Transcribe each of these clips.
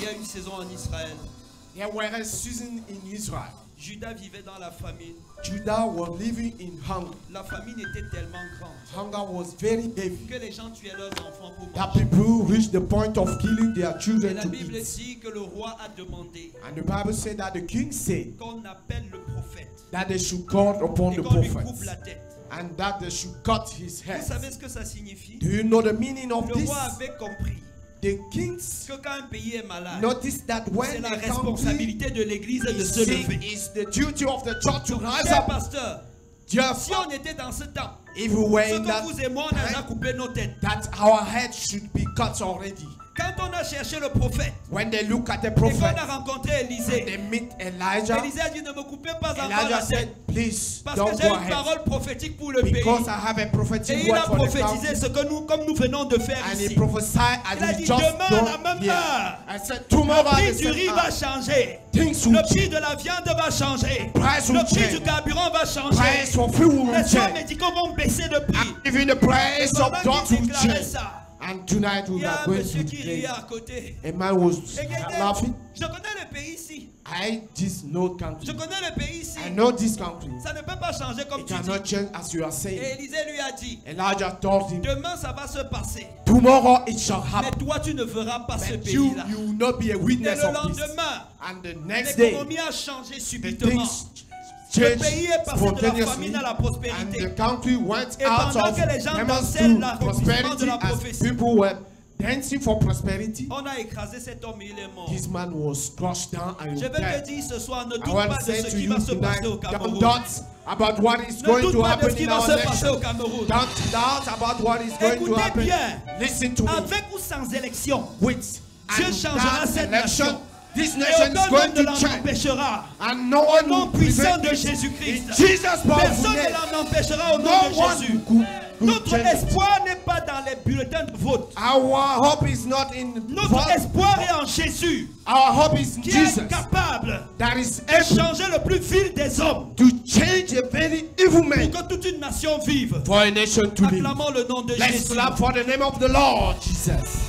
y a une saison en Israël. There were a season in Israel. Judas vivait dans la famine. Judah was living in hunger. La famine était tellement grande Hunger was very heavy. que les gens tuaient leurs enfants pour That manger. people reached the point of killing their Et children la to Bible eat. dit que le roi a demandé And the Bible said that the king said qu'on appelle le prophète that they should call upon et the qu'on lui coupe la prophet tête. and that they should cut his Vous head. savez ce que ça signifie? Do you know the meaning of Le this? roi avait compris The kings que quand un pays est malade, noticed that c'est when la a country responsabilité de l'église de is se sick, lever. it's the duty of the church to rise Cher up. pasteur, Just si on était dans ce temps, if we were ce in que that vous et moi, on a déjà time, coupé nos têtes. that our head should be cut already. Quand on a cherché le prophète When they look at the et qu'on prophet, a rencontré Élisée, they meet Elijah. Élisée a dit ne me coupez pas encore Elijah la tête said, please parce don't que j'ai go une ahead parole prophétique pour le pays. because I have a Et prophetic il word a for the prophétisé country. ce que nous, comme nous venons de faire And he ici. prophesied as Il a we dit just demain à la done même here. heure, I said le tomorrow at prix the du same riz va hour, changer. things Le will prix change. de la viande va changer. Price Le will prix du change. carburant va changer. Price for fuel will Les soins change. médicaux vont baisser de prix. Even the price of Pendant drugs qu'il will déclarait change. ça, And tonight il we y a are un going monsieur to qui riait declare. à côté. A man was Et qui était, laughing. je connais le pays ici. I just know country. Je connais le pays ici. I know this country. Ça ne peut pas changer comme It tu dis. cannot change as you are Et saying. Élisée lui a dit, Elijah told him, demain ça va se passer. tomorrow it shall Mais happen. toi tu ne verras pas ce But you pays-là. will not be a Et witness le of this. lendemain, And the next day, l'économie a changé the subitement. things Le changed pays est passé de la spontaneously, famine à la and prospérité. the country went Et out pendant of que les gens famine dansaient to l'accomplissement de prosperity la as prophétie, people were dancing for prosperity. on a écrasé cet homme et il est mort. This man was crushed down and Je he veux te died. dire ce soir, ne I doute want pas to de say ce to qui you va se passer au tonight, don't Cameroun. doubt about what is Ne going doute to pas de ce happen qui in va our se passer au nation. Cameroun. Don't doubt about what is going to Écoutez happen. bien. Listen to me. Avec ou sans élection, With Dieu and changera that cette election, nation. this Et nation is aucun going homme ne to l'en change. empêchera. And no Au one nom will puissant prevent de it. Jésus-Christ. In Jesus' powerful Personne ne name. l'en empêchera au nom No de one Jésus. could Notre change it. espoir n'est pas dans les bulletins de vote. Our hope is not in Notre vote. espoir est en Jésus, Our hope is in qui Jesus. est capable That is de able changer le plus vil des hommes to change a very evil man pour que toute une nation vive. for a nation to live. Acclamons le nom de Let's Jésus. clap for the name of the Lord Jesus.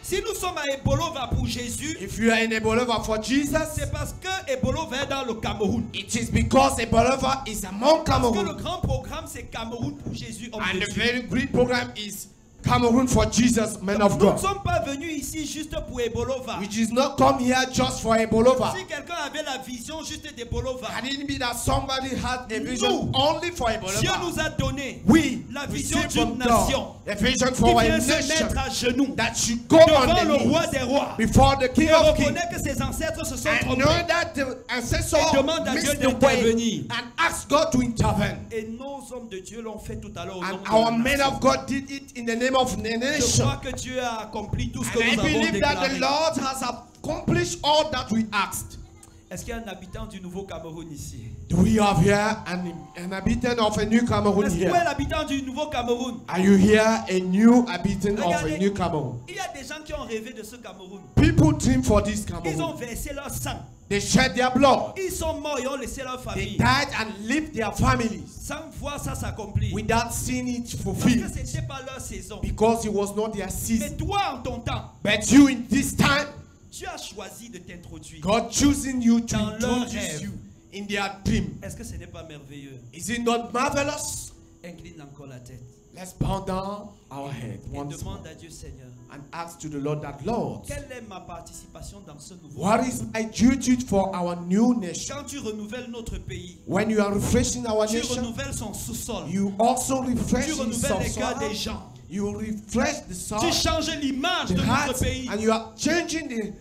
Si nous sommes à Ebolova pour Jésus, If you are in Ebolova for Jesus, c'est parce que Ebolova est dans le Cameroun. it is because Ebolova is among Parce que le Cameroun. grand programme, c'est Cameroun pour Jésus, homme And de the Dieu. very great program is Cameroun for Jesus, man of Nous ne God. sommes pas venus ici juste pour Ebolova. Which is not come here just for Ebolova. Si quelqu'un avait la vision juste d'Ebolova, I didn't mean that somebody had a vision Nous, only for Dieu Ebolova. nous a donné We la vision received d'une from nation God a vision qui for a vient se nation mettre à genoux that should go on devant the le roi knees des rois before the King et of Kings. reconnaît que ses ancêtres se sont And know trompés. that the ancestors Et demande à Dieu missed the way d'intervenir. and ask God to intervene. Et nos hommes de Dieu l'ont fait tout à l'heure au nom And de our la men nation. of God did it in the name of the Je nation. crois que Dieu a accompli tout ce que And I nous avons believe that the déclaré. Lord has accomplished all that we asked. Est-ce qu'il y a un habitant du Nouveau Cameroun ici? Do we have here an habitant of a new Cameroun Est-ce qu'il y a here? l'habitant du Nouveau Cameroun? Are you here a new habitant of a Regardez, new Cameroun? il y a des gens qui ont rêvé de ce Cameroun. People dream for this Ils ont Cameroun. versé leur sang. They shed their blood. Ils sont morts et ont laissé leur They famille died and left their families sans voir ça s'accomplir. without seeing it Parce que fulfilled ce n'était pas leur saison. because it was not their Mais season. toi, en ton temps, But you in this time, tu as choisi de t'introduire. God choosing you to Dans leur introduce rêve. you in their dream. Est-ce que ce n'est pas merveilleux? Is it not marvelous? Incline encore la tête Let's bow down our head et once more demande à Dieu, Seigneur, and ask to the Lord that, Lord, quelle est ma participation dans ce nouveau what monde? is my duty for our new nation? Quand tu renouvelles notre pays, When you are refreshing our tu nation, renouvelles son sous-sol, you also refresh tu his renouvelles les cœurs des soul. gens, You refresh the soul, tu changes l'image the de notre heart, pays. and you are changing the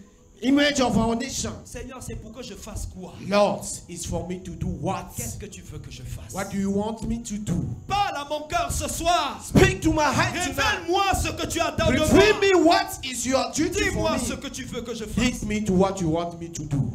image of our nation. Seigneur, c'est pour que je fasse quoi? Lord, it's for me to do what? Qu'est-ce que tu veux que je fasse? What do you want me to do? Parle à mon cœur ce soir. Speak to my heart tonight. Révèle-moi ce que tu attends de Reveal moi. me what is your duty for Dis-moi ce me. que tu veux que je Lead fasse. me to what you want me to do.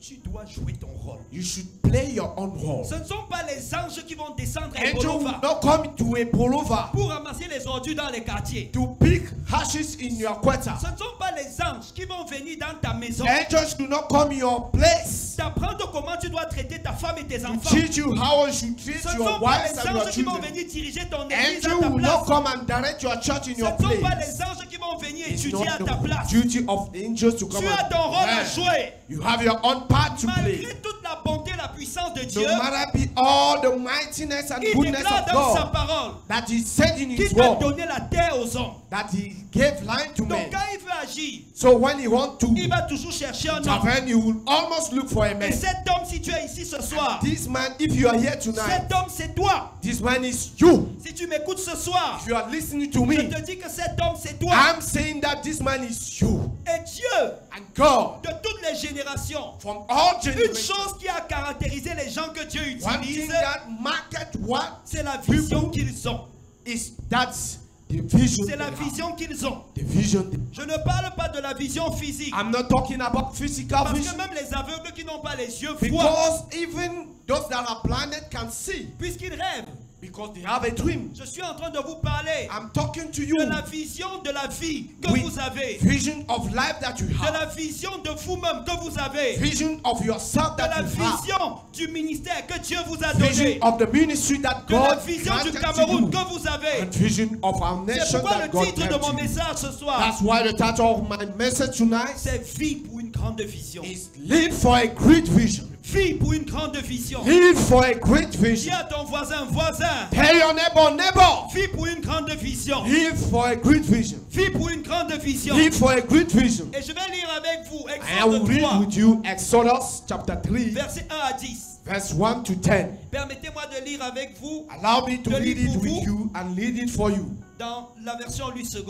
Tu dois jouer ton rôle. You should play your own role. Ce ne sont pas les des anges qui vont descendre à Angel will Ebolova not come to Ebolova pour ramasser les ordures dans les quartiers. to pick ashes in your quarter. Ce ne sont pas les anges qui vont venir dans ta maison Angels do not come in your place t'apprendre comment tu dois traiter ta femme et tes to enfants. teach you how you should treat Ce ne your sont pas wives les and your anges qui vont children. venir diriger ton église à Angel ta will not place. come and direct your church in Ce your ne sont pas place. les anges qui vont venir It's étudier à not ta the place. duty of the angels to come Tu as ton rôle à and jouer. you have your own part to play. Malgré toute la bonté et la puissance de No Dieu, matter be all the mightiness and il goodness déclare of dans sa God parole that He said in His qu'il va word, donner la terre aux hommes. that He gave life to Donc men. quand il veut agir, So when He wants to il va toujours chercher un homme. intervene, He will almost look for a Et man. cet homme, si tu es ici ce soir, This man, if you are here tonight, cet homme c'est toi. this man is you. Si tu m'écoutes ce soir, If you are listening to je me, te dis que cet homme c'est toi. I'm saying that this man is you. Et Dieu, And God, de toutes les générations, from all une generations, chose qui a caractérisé les gens que Dieu one thing utilise, that market what c'est la vision qu'ils ont. is that's the vision. C'est la they have. vision qu'ils ont. The vision. Je ne parle pas de la vision physique. I'm not talking about physical Parce vision. que même les aveugles qui n'ont pas les yeux voient. Because even those that are blinded can see. Puisqu'ils rêvent. Because they have a dream. Je suis en train de vous parler I'm talking to you. de la vision de la vie que With vous avez. vision of life that you De have. la vision de vous-même que vous avez. Vision of yourself De that la you have. vision du ministère que Dieu vous a Vision donné. of the ministry that De la God vision du granted to Cameroun you. que vous avez. And vision of our C'est nation pourquoi that le God titre de gave mon to you. message ce soir, That's why the title of my message tonight c'est Vie pour une grande vision. is Lead for a Great Vision. Vie pour une grande vision. Lead for a great Dis vision. à ton voisin, voisin. Tell your neighbor, neighbor. Vie pour une grande vision. Live for a great vision. Vie pour une grande vision. Live for a great vision. Et je vais lire avec vous I will Exode read 3, with you Exodus chapter 3, verset 1 à 10. verse 1 to 10. Permettez-moi de lire avec vous Allow me to Je read lis it pour with vous. you and read it for you. dans la version Louis II.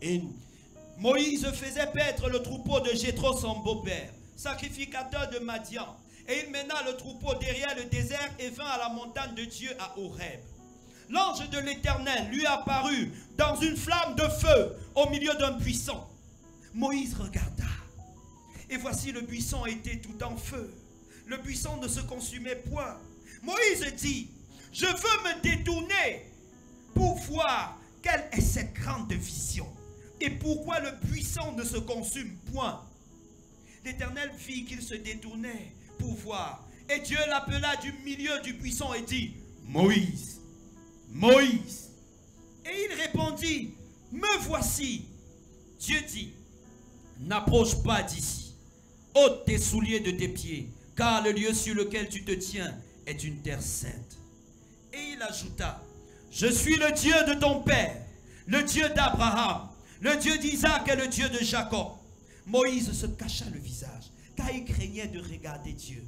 In Moïse faisait paître le troupeau de Jéthro, son beau-père, sacrificateur de Madian. Et il mena le troupeau derrière le désert et vint à la montagne de Dieu à Horeb. L'ange de l'Éternel lui apparut dans une flamme de feu au milieu d'un buisson. Moïse regarda. Et voici le buisson était tout en feu. Le buisson ne se consumait point. Moïse dit, je veux me détourner pour voir quelle est cette grande vision et pourquoi le buisson ne se consume point. L'Éternel vit qu'il se détournait pour voir. Et Dieu l'appela du milieu du buisson et dit, Moïse, Moïse. Et il répondit, me voici. Dieu dit, n'approche pas d'ici. Ôte tes souliers de tes pieds, car le lieu sur lequel tu te tiens est une terre sainte. Et il ajouta, je suis le Dieu de ton père, le Dieu d'Abraham, le Dieu d'Isaac et le Dieu de Jacob. Moïse se cacha le visage, car il craignait de regarder Dieu.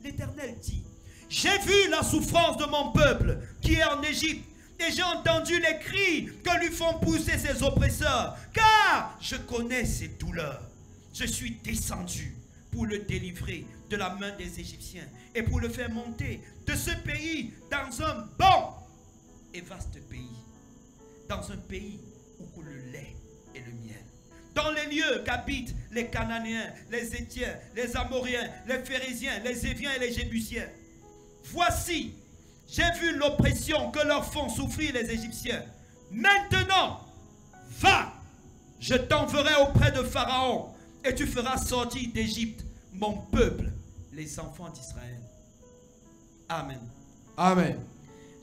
L'Éternel dit, j'ai vu la souffrance de mon peuple qui est en Égypte, et j'ai entendu les cris que lui font pousser ses oppresseurs, car je connais ses douleurs. Je suis descendu pour le délivrer de la main des Égyptiens et pour le faire monter de ce pays dans un bon et vaste pays, dans un pays où coule le lait et le miel, dans les lieux qu'habitent les Cananéens, les Hétiens, les Amoriens, les Phérésiens, les Éviens et les Jébusiens. Voici, j'ai vu l'oppression que leur font souffrir les Égyptiens. Maintenant, va, je t'enverrai auprès de Pharaon et tu feras sortir d'Égypte mon peuple, les enfants d'Israël. Amen. Amen.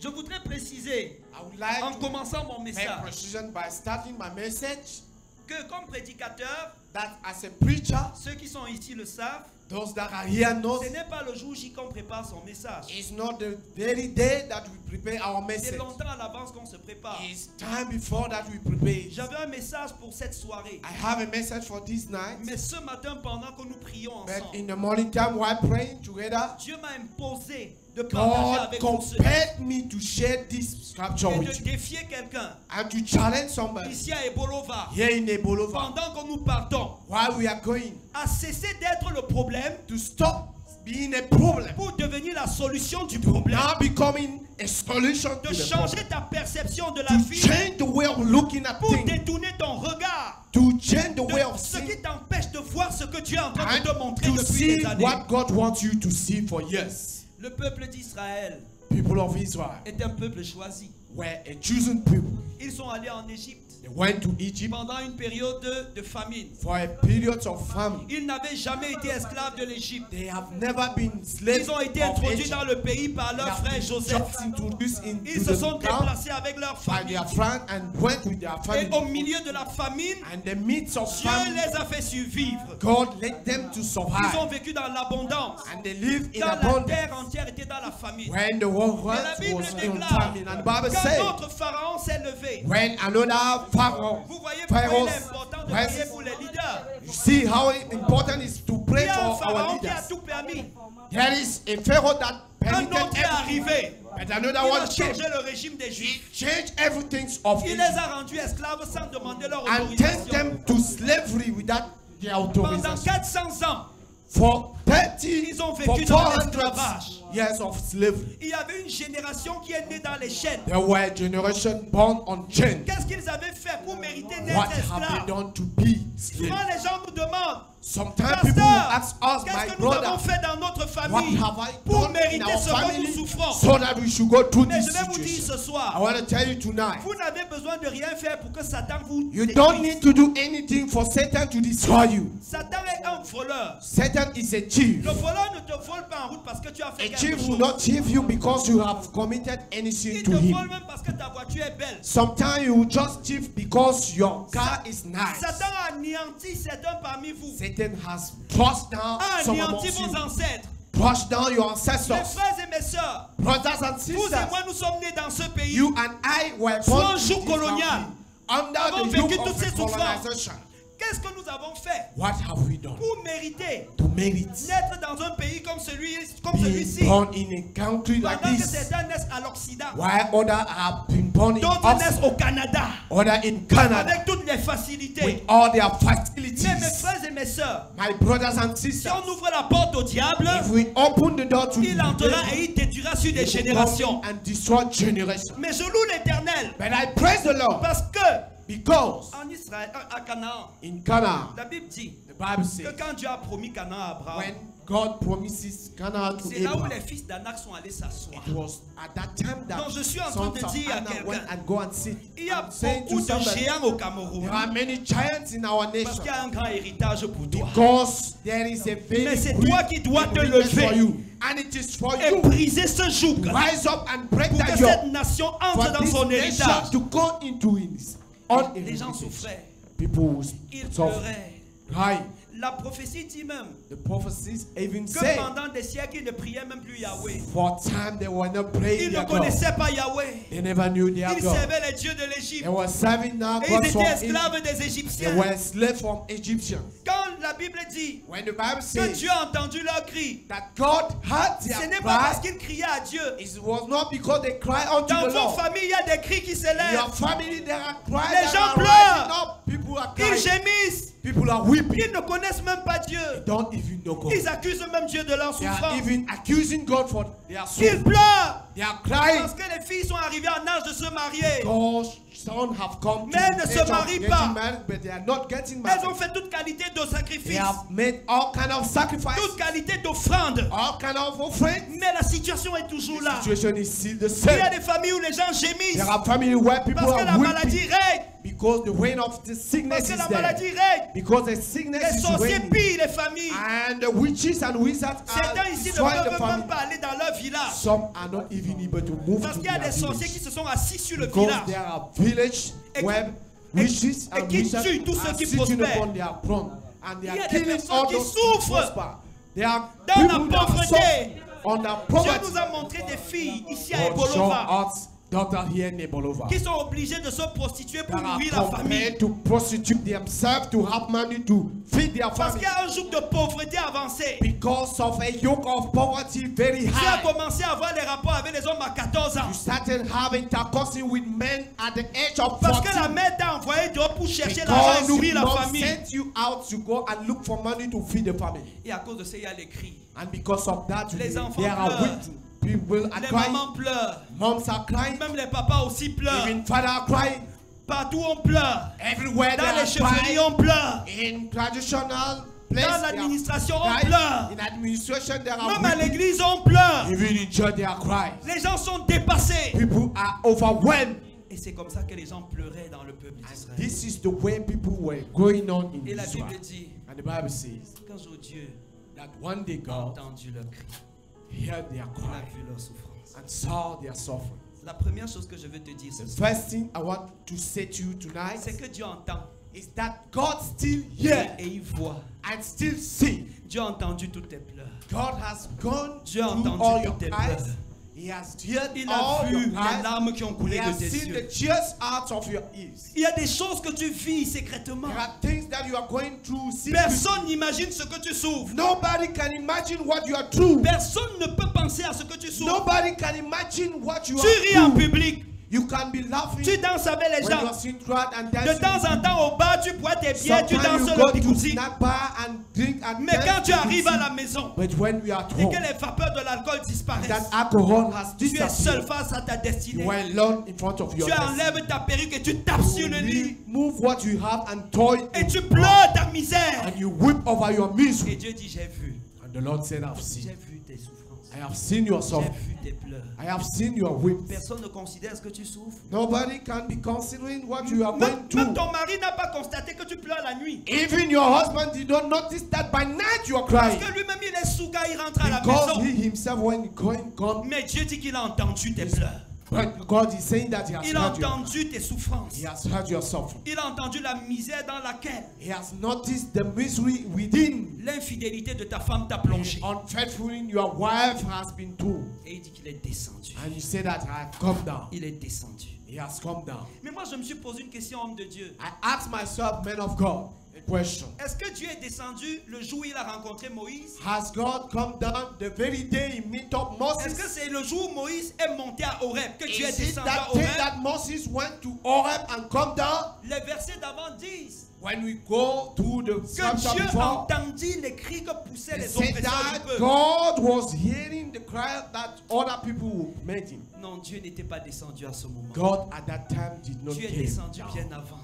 Je voudrais préciser, I would like en to commençant mon make message, precision by starting my message que comme prédicateur, that as a preacher, ceux qui sont ici le savent, those that are here know ce n'est pas le jour J qu'on prépare son message. it's not the very day that we prepare our C'est message. longtemps à l'avance qu'on se prépare. It's time before that we prepare. J'avais un message pour cette soirée. I have a message for this night. Mais ce matin, pendant que nous prions But ensemble, in the morning time while praying together, Dieu m'a imposé de partager God avec vous ce compelled me to share this scripture et with de you défier quelqu'un and to challenge somebody ici à Ebolova, here in Ebolova pendant que nous partons, while we are going à cesser d'être le problème to stop being a problem, pour devenir la solution du problème, now becoming a solution de to the changer problem, ta perception de la to vie change the way of looking at pour things, détourner ton regard to change the way de of ce seeing qui t'empêche de voir ce que Dieu est en train de te and montrer to depuis see des années. what God wants you to see for years. Le peuple d'Israël people of Israel est un peuple choisi. were a chosen people. Ils sont allés en Égypte They went to Egypt pendant une période de famine. for a period of famine. Ils n'avaient jamais été esclaves de l'Égypte. They have never been slaves Ils ont été of introduits Egypt. dans le pays par They leur have frère been Joseph. just introduced into Ils se sont the town déplacés avec leur by famille. their friend and went with their Et family. au milieu de la famine, And the midst of Dieu famine, les a fait survivre. God led them to Ils ont survive. vécu dans l'abondance. And they lived in Quand la abundance. terre entière était dans la famine. When the world Et la Bible was in déclare, famine. And the Bible quand says, notre pharaon s'est levé. when another Pharaoh, Vous voyez pourquoi il Pharaoh's est important de was- prier pour les leaders. you see how important it is to Il pray y a un for our pharaon qui a leaders. tout permis. There is a Pharaoh that Un permitted autre est everything, arrivé. but another Il a one came. changé le régime des Juifs. Change everything of Il Egypt les a rendus esclaves sans demander leur and take autorisation. them to slavery without their Pendant authorization. 400 ans, For 30, Ils ont for vécu dans 400 l'esclavage. years of slavery. il y avait une génération qui est née dans les chaînes. There were generations born on chain. Qu'est-ce qu'ils avaient fait pour mériter What d'être have they esclaves? done to be slaves? Souvent les gens nous demandent, Sometimes people will ask Pasteur, us, qu'est-ce my que nous avons brother, fait dans notre what famille have I pour done in mériter our ce que nous family souffrons? so that we should go through Mais this je vais vous dire situation? ce soir, I want to tell you tonight, vous n'avez besoin de rien faire pour que Satan vous you détruise. don't need to do anything for Satan to destroy you. Satan est un voleur. Satan is a thief. Le voleur ne te vole pas en route parce que tu as fait A quelque thief will chose. not thief you because you have committed any sin Il to te him. vole même parce que ta voiture est belle. Sometimes you will just thief because your car is nice. Satan a anéanti certains parmi vous. Satan has thrust down A some anéanti amongst you. vos ancêtres. Thrust down your Mes ancestors. frères et mes sœurs, Brothers and vous et sisters, moi nous sommes nés dans ce pays. you and I were Sous born un in joug this colonial. family, under Avons the vécu yoke toutes of ces the souffrances. colonization. Qu'est-ce que nous avons fait What have we done pour mériter to merit naître dans un pays comme being celui-ci born in a country like pendant que this? certains naissent à l'Occident, While others have been born in d'autres naissent Oxford, au Canada others in Canada, avec toutes les facilités. with all their Mais mes facilities. frères et mes sœurs, My brothers and si sisters, on ouvre la porte au diable, if we open the door to il the entrera devil, et il détruira sur des he will générations. come and destroy generations. Mais je loue l'Éternel But I praise the Lord parce que because en Israël, à Canaan, in Canaan, la Bible dit the Bible que says, quand Dieu a promis Canaan à Abraham, when God promises Canaan to c'est là où Abraham, les fils d'Anak sont allés s'asseoir. it was at that time that Donc, je suis en train sons de of dire à Anak quelqu'un, went and go and sit. Il y a I'm saying beaucoup to de somebody, géants au Cameroun there are many giants in our parce nation qu'il y a un grand héritage pour toi. because there is a very Mais c'est great toi qui dois te inheritance lever for you. And it is for Et you briser ce joug to rise up and break pour que that cette yoke, nation for entre dans this son nation héritage. to go into his own Les gens heritage. souffraient, People will ils suffer, pleuraient. cry. La prophétie dit même The prophecies even que say pendant des siècles, ils ne priaient même plus Yahweh. for time they were not praying Ils ne their God. connaissaient pas Yahweh. They never knew their Ils God. servaient les dieux de l'Égypte. They were serving now Et God ils from étaient Egypt. esclaves des They Égyptiens. were slaves from Egyptians. Quand la Bible dit When the Bible que says Dieu a entendu leur cri, that God heard ce their n'est pas parce cry, qu'ils criaient à Dieu. it was not because they cry unto Dans the vos Lord. familles, il y a des cris qui s'élèvent. Your family, there are cries Les that gens are pleurent. rising up. People are Ils crying. gémissent. People are weeping. Ils ne connaissent même pas Dieu. Don't even know God. Ils accusent même Dieu de leur They are souffrance. even accusing God for their Ils suffering. pleurent They are crying. parce que les filles sont arrivées en âge de se marier. God's sons have come to Mais elles ne the se age of marient getting pas. married, but they are not getting Elles ont married. fait toute qualité de They sacrifice, have made all kind of sacrifices, toute qualité d'offrande. all kind of offerings. Mais la situation est toujours là. The situation is still the Il y a same. des familles où les gens gémissent There are families where people parce que la are maladie weeping règne. because the reign of the Parce sickness que is la there. maladie règne. Because the Les sickness is sorciers reigning. pillent les familles. And the witches and wizards Certains are ici ne destroying the peuvent même family. pas aller dans leur village. Some are not even able to move Parce to qu'il y a their des sorciers qui village. se sont assis sur le Because village. there are villages Et qui- where et- witches et and qui wizards tuent tous ceux are qui sitting prospèrent. upon their throne. And they Il y a are des killing personnes all qui those who souffrent prosper. There are dans la people that are pauvreté. suffering on the Dieu poverty. nous a montré des filles ici à God show Ebolova us daughter here in Ebolova qui sont obligées de se prostituer pour that are nourrir la famille. compelled to prostitute themselves to have money to feed their Parce qu'il family y a un joug de pauvreté avancé. because of a yoke of poverty very Tu as high. commencé à avoir des rapports avec les hommes à 14 ans. You started having intercourse with men at the age of Parce que la 14 mère t'a envoyé dehors pour chercher l'argent et because nourrir your la mom famille. sent you out to go and look for money to feed the family. Et à cause de ça, il y a les cris. And because of that, Les today, enfants there are pleurent. weeping. People are Les crying. mamans pleurent. Moms are crying. Même les papas aussi pleurent. Even father are crying. Partout on pleure. Everywhere Dans les they are chefferies crying. on pleure. In traditional place, Dans they are l'administration, on crying. pleure. In administration, there are Même à weeping. l'église, on pleure. Even in church, they are crying. Les gens sont dépassés. People are overwhelmed. Et c'est comme ça que les gens pleuraient dans le peuple d'Israël. This is the way people were going on in Et la Israel. Bible dit And the Bible says qu'un jour Dieu that one day a God entendu leur cri. heard their Il a cry vu leur souffrance. and saw their suffering. La première chose que je veux te dire The ce soir, first thing I want to say to you tonight c'est que Dieu entend is that God still hears et il voit. and still sees. Dieu a entendu toutes tes pleurs. God has gone Dieu a through entendu all your toutes tes cries. pleurs. He has heard Il all a your vu les cries. larmes qui ont He coulé de has tes seen the yeux. tears out of your ears. Il y a des choses que tu vis secrètement. There are things that you are going through secretly. Personne n'imagine ce que tu souffres. Nobody can imagine what you are through. Personne ne peut penser à ce que tu souffres. Nobody can imagine what you Tu are ris en through. public. You can be laughing Tu danses avec les when you gens. are seeing crowd and De dancing. temps en temps au bar, tu bois tes bières, tu Sometimes danses you le go to bikousi. snack bar and drink and Mais quand dance tu arrives à bikousi. la maison But when we are at et home, que les vapeurs de l'alcool that disparaissent, alcohol has tu es seul disappeared. face à ta destinée. You are alone in front of your Tu destiny. enlèves ta perruque et tu tapes sur le lit. Remove what you have and throw it Et in tu the pleures ta misère. and you weep over your Et misery. Dieu dit, j'ai vu. And the Lord said, I've J'ai seen. vu tes souffrances. I have seen your J'ai suffering. vu tes pleurs. I have seen your weep. Personne ne considère ce que tu souffres. Nobody can be considering what you are Même, going même through. ton mari n'a pas constaté que tu pleures la nuit. Even your husband did not notice that by night you are Parce crying. que lui-même il est sous quand il rentre à la Because maison. he himself, when he come, Mais Dieu dit qu'il a entendu tes pleurs. but God is saying that he has Il a heard your, entendu tes souffrances. he has heard your suffering. Il a entendu la misère dans laquelle He has noticed the misery within. l'infidélité de ta femme t'a plongé. Unfaithful in your wife has been told. Et il dit qu'il est descendu. And you say that I have come down. Il est descendu. He has come down. Mais moi je me suis posé une question, homme de Dieu. I asked myself, man of God, a question. Est-ce que Dieu est descendu le jour où il a rencontré Moïse? Has God come down the very day he met up Est-ce que Moses? c'est le jour où Moïse est monté à Horeb que Dieu est Is it descendu à that day Horeb? that Moses went to Horeb and come down? Les versets d'avant disent When we go to the que scripture Dieu before, entendit les cris que poussaient it les said oppresseurs du that peuple. God was hearing the cry that other people made him. Non, Dieu n'était pas descendu à ce moment. God at that time did not Dieu est came descendu down. bien avant.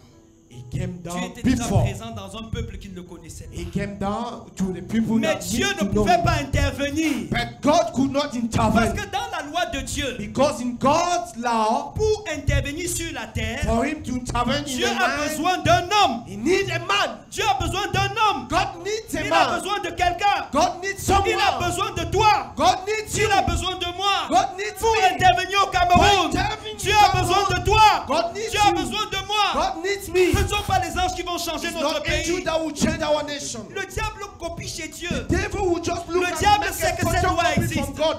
He came Dieu down était déjà before. présent dans un peuple qui ne le connaissait pas. He came down to the people Mais that Dieu need ne to know. pouvait pas intervenir. But God could not Parce intervene. que dans la loi de Dieu, Because in God's law, pour intervenir sur la terre, for him to intervene in Dieu the a land, besoin d'un homme. he needs a man. Dieu a besoin d'un homme. God needs a Il a man. besoin de quelqu'un. God needs Il a someone. besoin de toi. God needs you. Il a besoin de moi. God needs Pour me. intervenir au Cameroun. For intervening Dieu in a Cameroon. besoin de toi. God needs Dieu a you. besoin de moi. God needs me. Ce ne sont pas les anges qui vont changer It's notre not angel pays. that will change our nation. Le diable copie chez Dieu. Devil will just look Le and diable make sait a que cette loi photocopy existe. from God.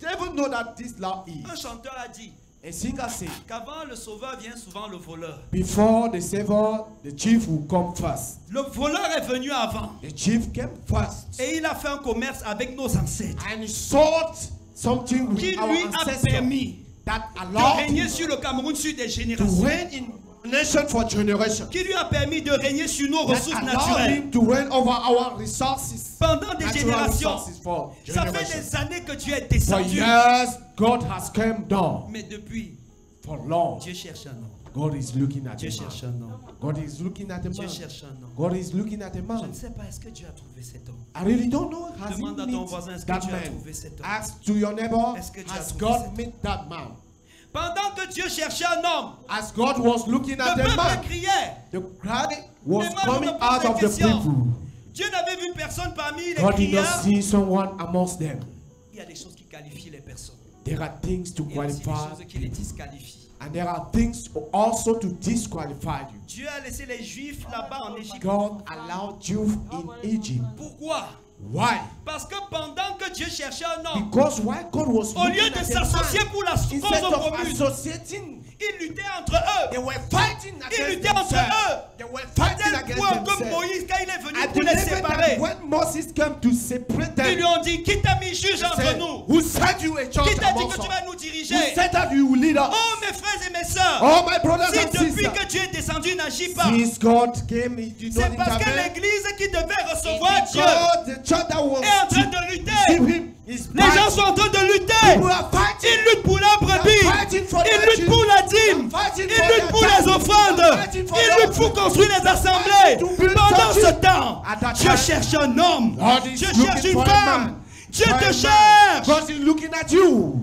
The devil know that this law Un is. chanteur a dit A singer said, qu'avant le sauveur vient souvent le voleur. before the savior, the chief will come first. Le voleur est venu avant. The chief came first. Et il a fait un commerce avec nos ancêtres. And he sought something Qui with our lui a ancestors permis that de allowed régner him sur le Cameroun sur des to générations. reign in nation for generations. Qui lui a permis de régner sur nos That ressources allowed naturelles. him to reign over our resources. Pendant des Natural générations. resources for Ça fait generations. des années que Dieu est For descendu. years, God has come down. Mais depuis, For long, Dieu cherche un homme. God is looking at Dieu a cherche man. un homme. God is looking at a Dieu man. cherche un homme. God is looking at a Je man. ne sais pas, est-ce que Dieu a trouvé cet homme? I really don't know. Has he Demande à ton met voisin, est-ce que that tu as man? trouvé cet homme? Ask to your neighbor, Est-ce que tu as has trouvé cet God homme? met that man? Pendant que Dieu cherchait un homme, As God was looking at le the peuple man, criait. the cry was Mais moi, je coming me pose out la of the question. people. Dieu n'avait vu personne parmi les God did not crieurs. see someone amongst them. Il y a des choses qui qualifient les personnes. There are things to Il y a aussi des qualify, choses qui les disqualifient. and there are things also to disqualify you. Dieu a laissé les Juifs là-bas en Égypte. God allowed you in Egypt. Pourquoi? Why? Parce que pendant que Dieu cherchait un homme, Because why God was au lieu looking de at a s'associer man, pour la cause instead of promise, associating, ils luttaient entre eux. they were fighting Ils against luttaient entre themselves. eux. They were À fighting tel against point que themselves. Moïse, quand il est venu At pour the les level séparer, that when Moses came to separate ils lui them, ont dit, qui t'a mis juge he entre said, nous? who said you a Qui church t'a dit amongst que tu us? vas nous Who diriger? said that you will lead us? Oh mes frères et mes sœurs, Oh my brothers si and depuis sisters, que Dieu est descendu, il n'agit pas, since God came, he did not c'est parce que intervene. l'église qui devait recevoir Dieu Because the church that was est en train to de receive lutter. him is Les gens fighting. sont en train de lutter. People are fighting. Ils luttent pour la brebis. They are fighting for Ils their luttent pour la dîme. dîmes. Il lutte pour les offrandes. Il lutte pour construire les assemblées. Pendant ce temps, Dieu cherche un homme. Dieu cherche une femme. Dieu te cherche. God is looking at you.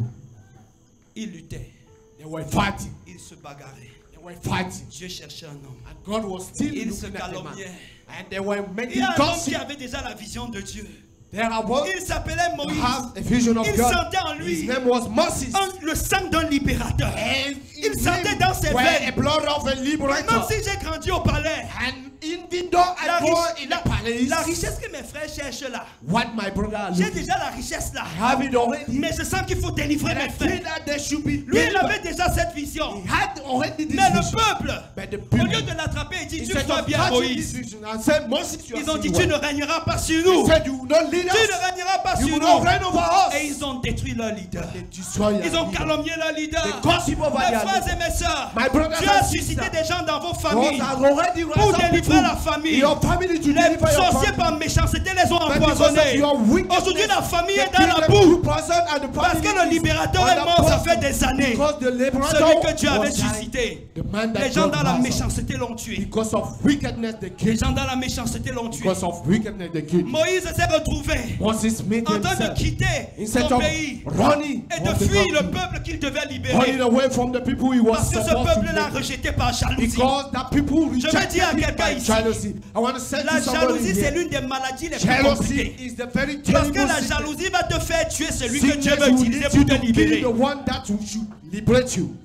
Il luttait. They were fighting. Il se bagarrait. They were fighting. Dieu cherchait un homme. And God was still Il se looking at them. calomniait. And they were Il y making a un homme qui gossip. avait déjà la vision de Dieu. There are one Il s'appelait who Moïse. has a vision of Il God. sentait en lui His name was Moses. le sang d'un libérateur. And Il sentait dans ses were veines. a blood of a Même liberator. si j'ai grandi au palais, And even though I go in the palace, la richesse que mes frères cherchent là, what my brother are j'ai looking, déjà la richesse là. I have it already. Mais je sens qu'il faut délivrer And mes I frères. feel that there should be Lui, il delivered. avait déjà cette vision. He had already this Mais le vision. peuple, But the au people, lieu de l'attraper, il dit, tu instead vois of bien catching this Moïse. vision and said, Moses, you Ils are ont dit, seeing tu ne well. régneras pas sur He nous. said, you will not lead Tu us. ne régneras pas You sur will not nous. reign over us. Et ils ont détruit leur leader. They destroy Ils your ont leader. calomnié leur leader. They gossip over Mes their frères leader. et mes sœurs, My brothers Dieu and a sisters, suscité des gens dans vos God familles has already raised pour up délivrer people la famille. in your family to Les deliver your sorciers family. par méchanceté les ont But because of empoisonnés. your wickedness, Aujourd'hui, la famille they est dans la kill them boue. two person and the Parce family que le is libérateur on est the mort, ça person. fait des années. Because the liberator Celui que Dieu was avait dying, suscité. the man that Les gens God dans la raised up. méchanceté l'ont tué. Because of wickedness they Les killed. gens dans la méchanceté l'ont tué. Because of wickedness they killed. Moïse s'est retrouvé Moses made en train de himself quitter instead son of pays running et from de the fuir le country, peuple qu'il devait running libérer. away from the people he was Parce que ce supposed to peuple l'a liber. rejeté par jalousie. Because that people Je veux rejected dire à him quelqu'un by ici, jealousy. I want to say La to somebody jalousie, c'est here, l'une des maladies les plus jealousy compliquées. is the very Parce que terrible la sickness. jalousie va te faire tuer celui que Dieu Sickness veut will utiliser lead pour you te to libérer. kill the one that should liberate you.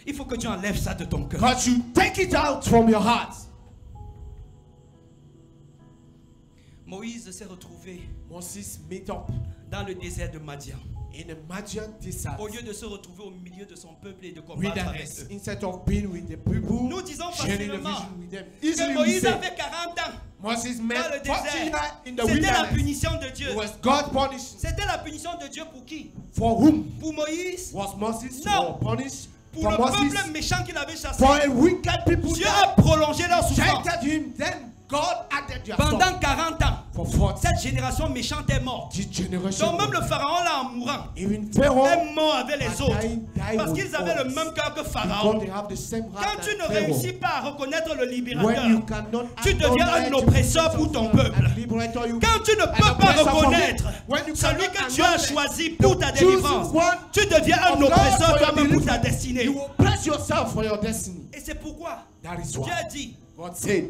Il faut que tu enlèves ça de ton cœur. But you take it out from your heart. Moïse s'est retrouvé Moses met up dans le désert de Madian. in a Madian desert. Au lieu de se retrouver au milieu de son peuple et de combattre avec Wilderness. eux. Instead of being with the people, Nous disons sharing the facilement vision with them. que Easily we Moïse say, avait 40 ans Moses dans met le 40 désert. years in the C'était la wilderness. punition de Dieu. It was God punished. C'était la punition de Dieu pour qui? For whom Pour Moïse? was Moses No. punished? Pour For le Moses. peuple méchant qu'il avait chassé. For a wicked people Dieu that a prolongé leur souffrance rejected him. Then God added their pendant sorrow. 40 ans. For 40. Cette génération méchante est morte. This generation. Donc même le pharaon là en mourant Even Pharaoh. est mort avec les autres. dying Parce with qu'ils avaient le us. même cœur que Because Pharaon. they have the same heart Quand tu as ne Pharaoh. réussis pas à reconnaître le When libérateur, you cannot tu deviens un acknowledge oppresseur the pour ton presence of peuple. God and liberator you, quand tu ne an peux pas oppressor for him, reconnaître when you celui cannot que tu as acknowledge choisi the pour ta chosen délivrance, one tu deviens un of God oppresseur for your toi-même pour ta deliverance, destinée. you oppress yourself for your destiny. Et c'est pourquoi That is Dieu why a dit, God said,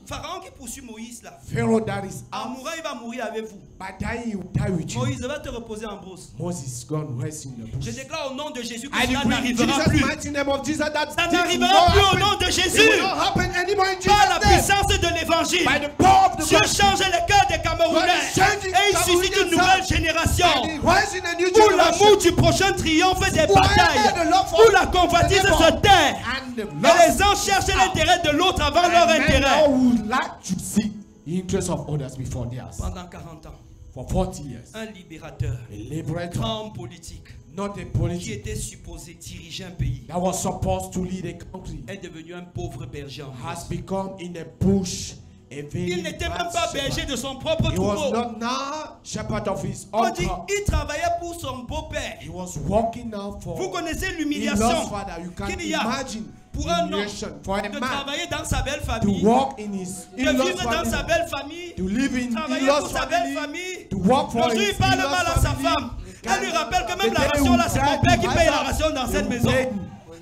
Pharaon qui poursuit Moïse là, Pharaoh that is en out, mourant il va mourir avec vous. by dying he will die with you. Moïse va te reposer en brousse. Moses is gone rest in the bush. Je déclare au nom de Jésus que I cela decree in n'arrivera Jesus' plus. mighty name of Jesus that Ça things will n'arrivera not plus au happen. nom de It Jésus. will not happen anymore in Par la Jesus' name. puissance de l'évangile, By the power of the Dieu gospel. change le cœur des Camerounais God is changing et il suscite une nouvelle génération And he rising a new où l'amour generation. du prochain triomphe des Where batailles, the love for où la convoitise the se tait And the et love les gens cherchent l'intérêt de l'autre avant leur and men intérêt. now would like to see the interest of others before theirs. Pendant 40 ans, For 40 years, un libérateur, a liberator, grand homme politique, not a qui politician était supposé diriger un pays, that was supposed to lead a country, est devenu un pauvre berger en has brousse. become in a bush a very Il n'était bad même pas berger shepherd. de son propre He was troupeau. not now shepherd of his On own dit, flock. il travaillait pour son beau-père. He was walking now for Vous connaissez his l'humiliation lost father. You can qu'il y a imagine pour un homme humiliation for a de man travailler dans sa belle to famille, walk in his de in-laws vivre dans sa family, belle famille, to live in travailler in-laws pour sa belle family, famille. to work for Le jour, his il parle in-laws mal à sa family. femme. Elle lui rappelle que même The la day ration là, he c'est mon died, père qui he paye la had ration dans he cette maison. paid.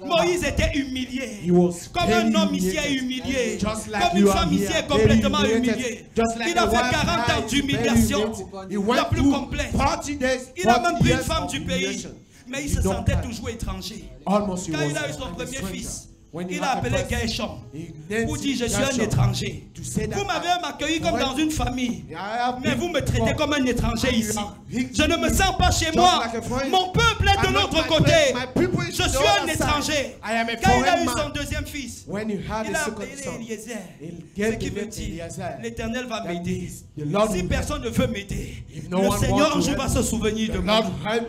Moïse était humilié. He was Comme very un homme ici est humiliated. humilié. Just like Comme une you are femme ici here, est complètement very humiliated. humiliée. Just like Il a the fait wife 40 ans is very d'humiliation. humiliated. He La went plus through complète. 40 days, Il a 40 même pris une years femme of du pays. humiliation. Mais il He se don't sentait die. toujours étranger. Almost he Quand was il a eu son a premier stranger. fils, When he il a had the appelé first, Gershom he named pour dire je suis Gershom un étranger. to say that Vous m'avez accueilli comme When- dans une famille. I have Mais been vous me traitez for- comme un étranger and you ici. have hit Je ne me me sens pas chez just moi. like a foreigner. Mon peuple est de I'm not l'autre my côté. place. My people is Je the suis other un side. étranger. I am a Quand il a foreign eu man. son deuxième fils, When he had il a a second appelé son, Eliezer. he Ce gave qui the veut name dire Eliezer. l'Éternel va That m'aider. means the Lord Si will personne ne veut m'aider, If no le one Seigneur wants un to jour help va se souvenir de The moi. Lord help-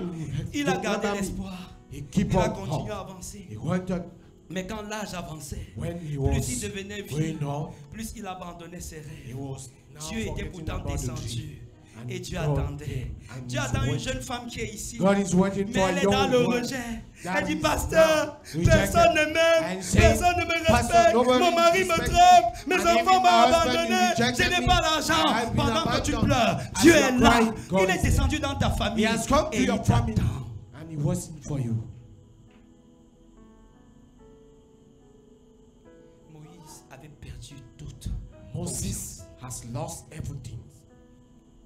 Il a don't gardé remember me. l'espoir. He keep Il a on continué hope. à avancer. He went on Mais quand l'âge avançait, when he plus was il devenait vieux, going on. plus il abandonnait ses He rêves. was now Dieu était forgetting pourtant about the descendu. dream. Et Dieu God attendait. came, and Dieu he's attend une waiting. jeune femme qui est ici. God is waiting Mais for elle a est dans young le woman rejet. that Elle dit, is pasteur, now personne ne rejected. m'aime, And say, personne ne me Pastor, respecte, nobody mon mari me respects trompe, me. mes And enfants even m'ont my husband, abandonné, he rejected je n'ai me. pas d'argent. I've been Pendant que tu abandoned. pleures, As Dieu you est are là. crying, God Il est is descendu dans ta He famille has come to et il your family t'attend. and he was for you. Moïse avait perdu toute. Moses has lost everything.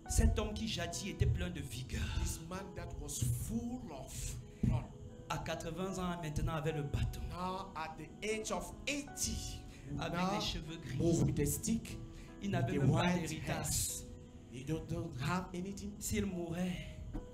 Cet homme qui jadis était plein de vigueur. This man that was full of blood. À 80 ans maintenant avait le bâton. Now at the age of 80, Avec now les cheveux gris. move with a stick. Il n'avait The même pas white d'héritage. hairs. You don't have anything. S'il mourait,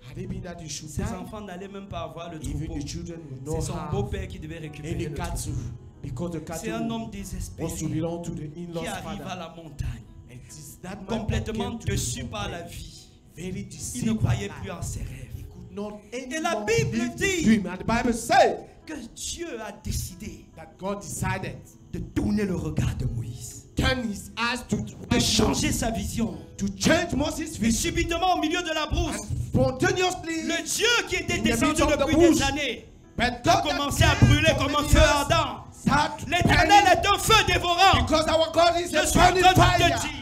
Had it been that you should ses die, enfants n'allaient même pas avoir le even troupeau. the children would C'est not son have beau-père qui devait récupérer any le cattle troupeau. because the C'est un cattle homme was to désespéré belong to the qui in-laws arrive à father. la montagne, And it is that man complètement that came to déçu the par la mountain, vie. very Il deceived ne by croyait life. plus en ses rêves. He could not Et la anymore Bible live the dit dream. And the Bible says Que Dieu a décidé that God decided de tourner le regard de Moïse, turn his eyes de changer sa vision. to change Moses' Et vision. subitement, au milieu de la brousse, And spontaneously, le Dieu qui était in the descendu midst of the depuis bush, des années but a God that commencé à came brûler from comme un many feu years ardent. start L'Éternel burning est un feu dévorant. because our God is Je a suis en burning train de fire. te dire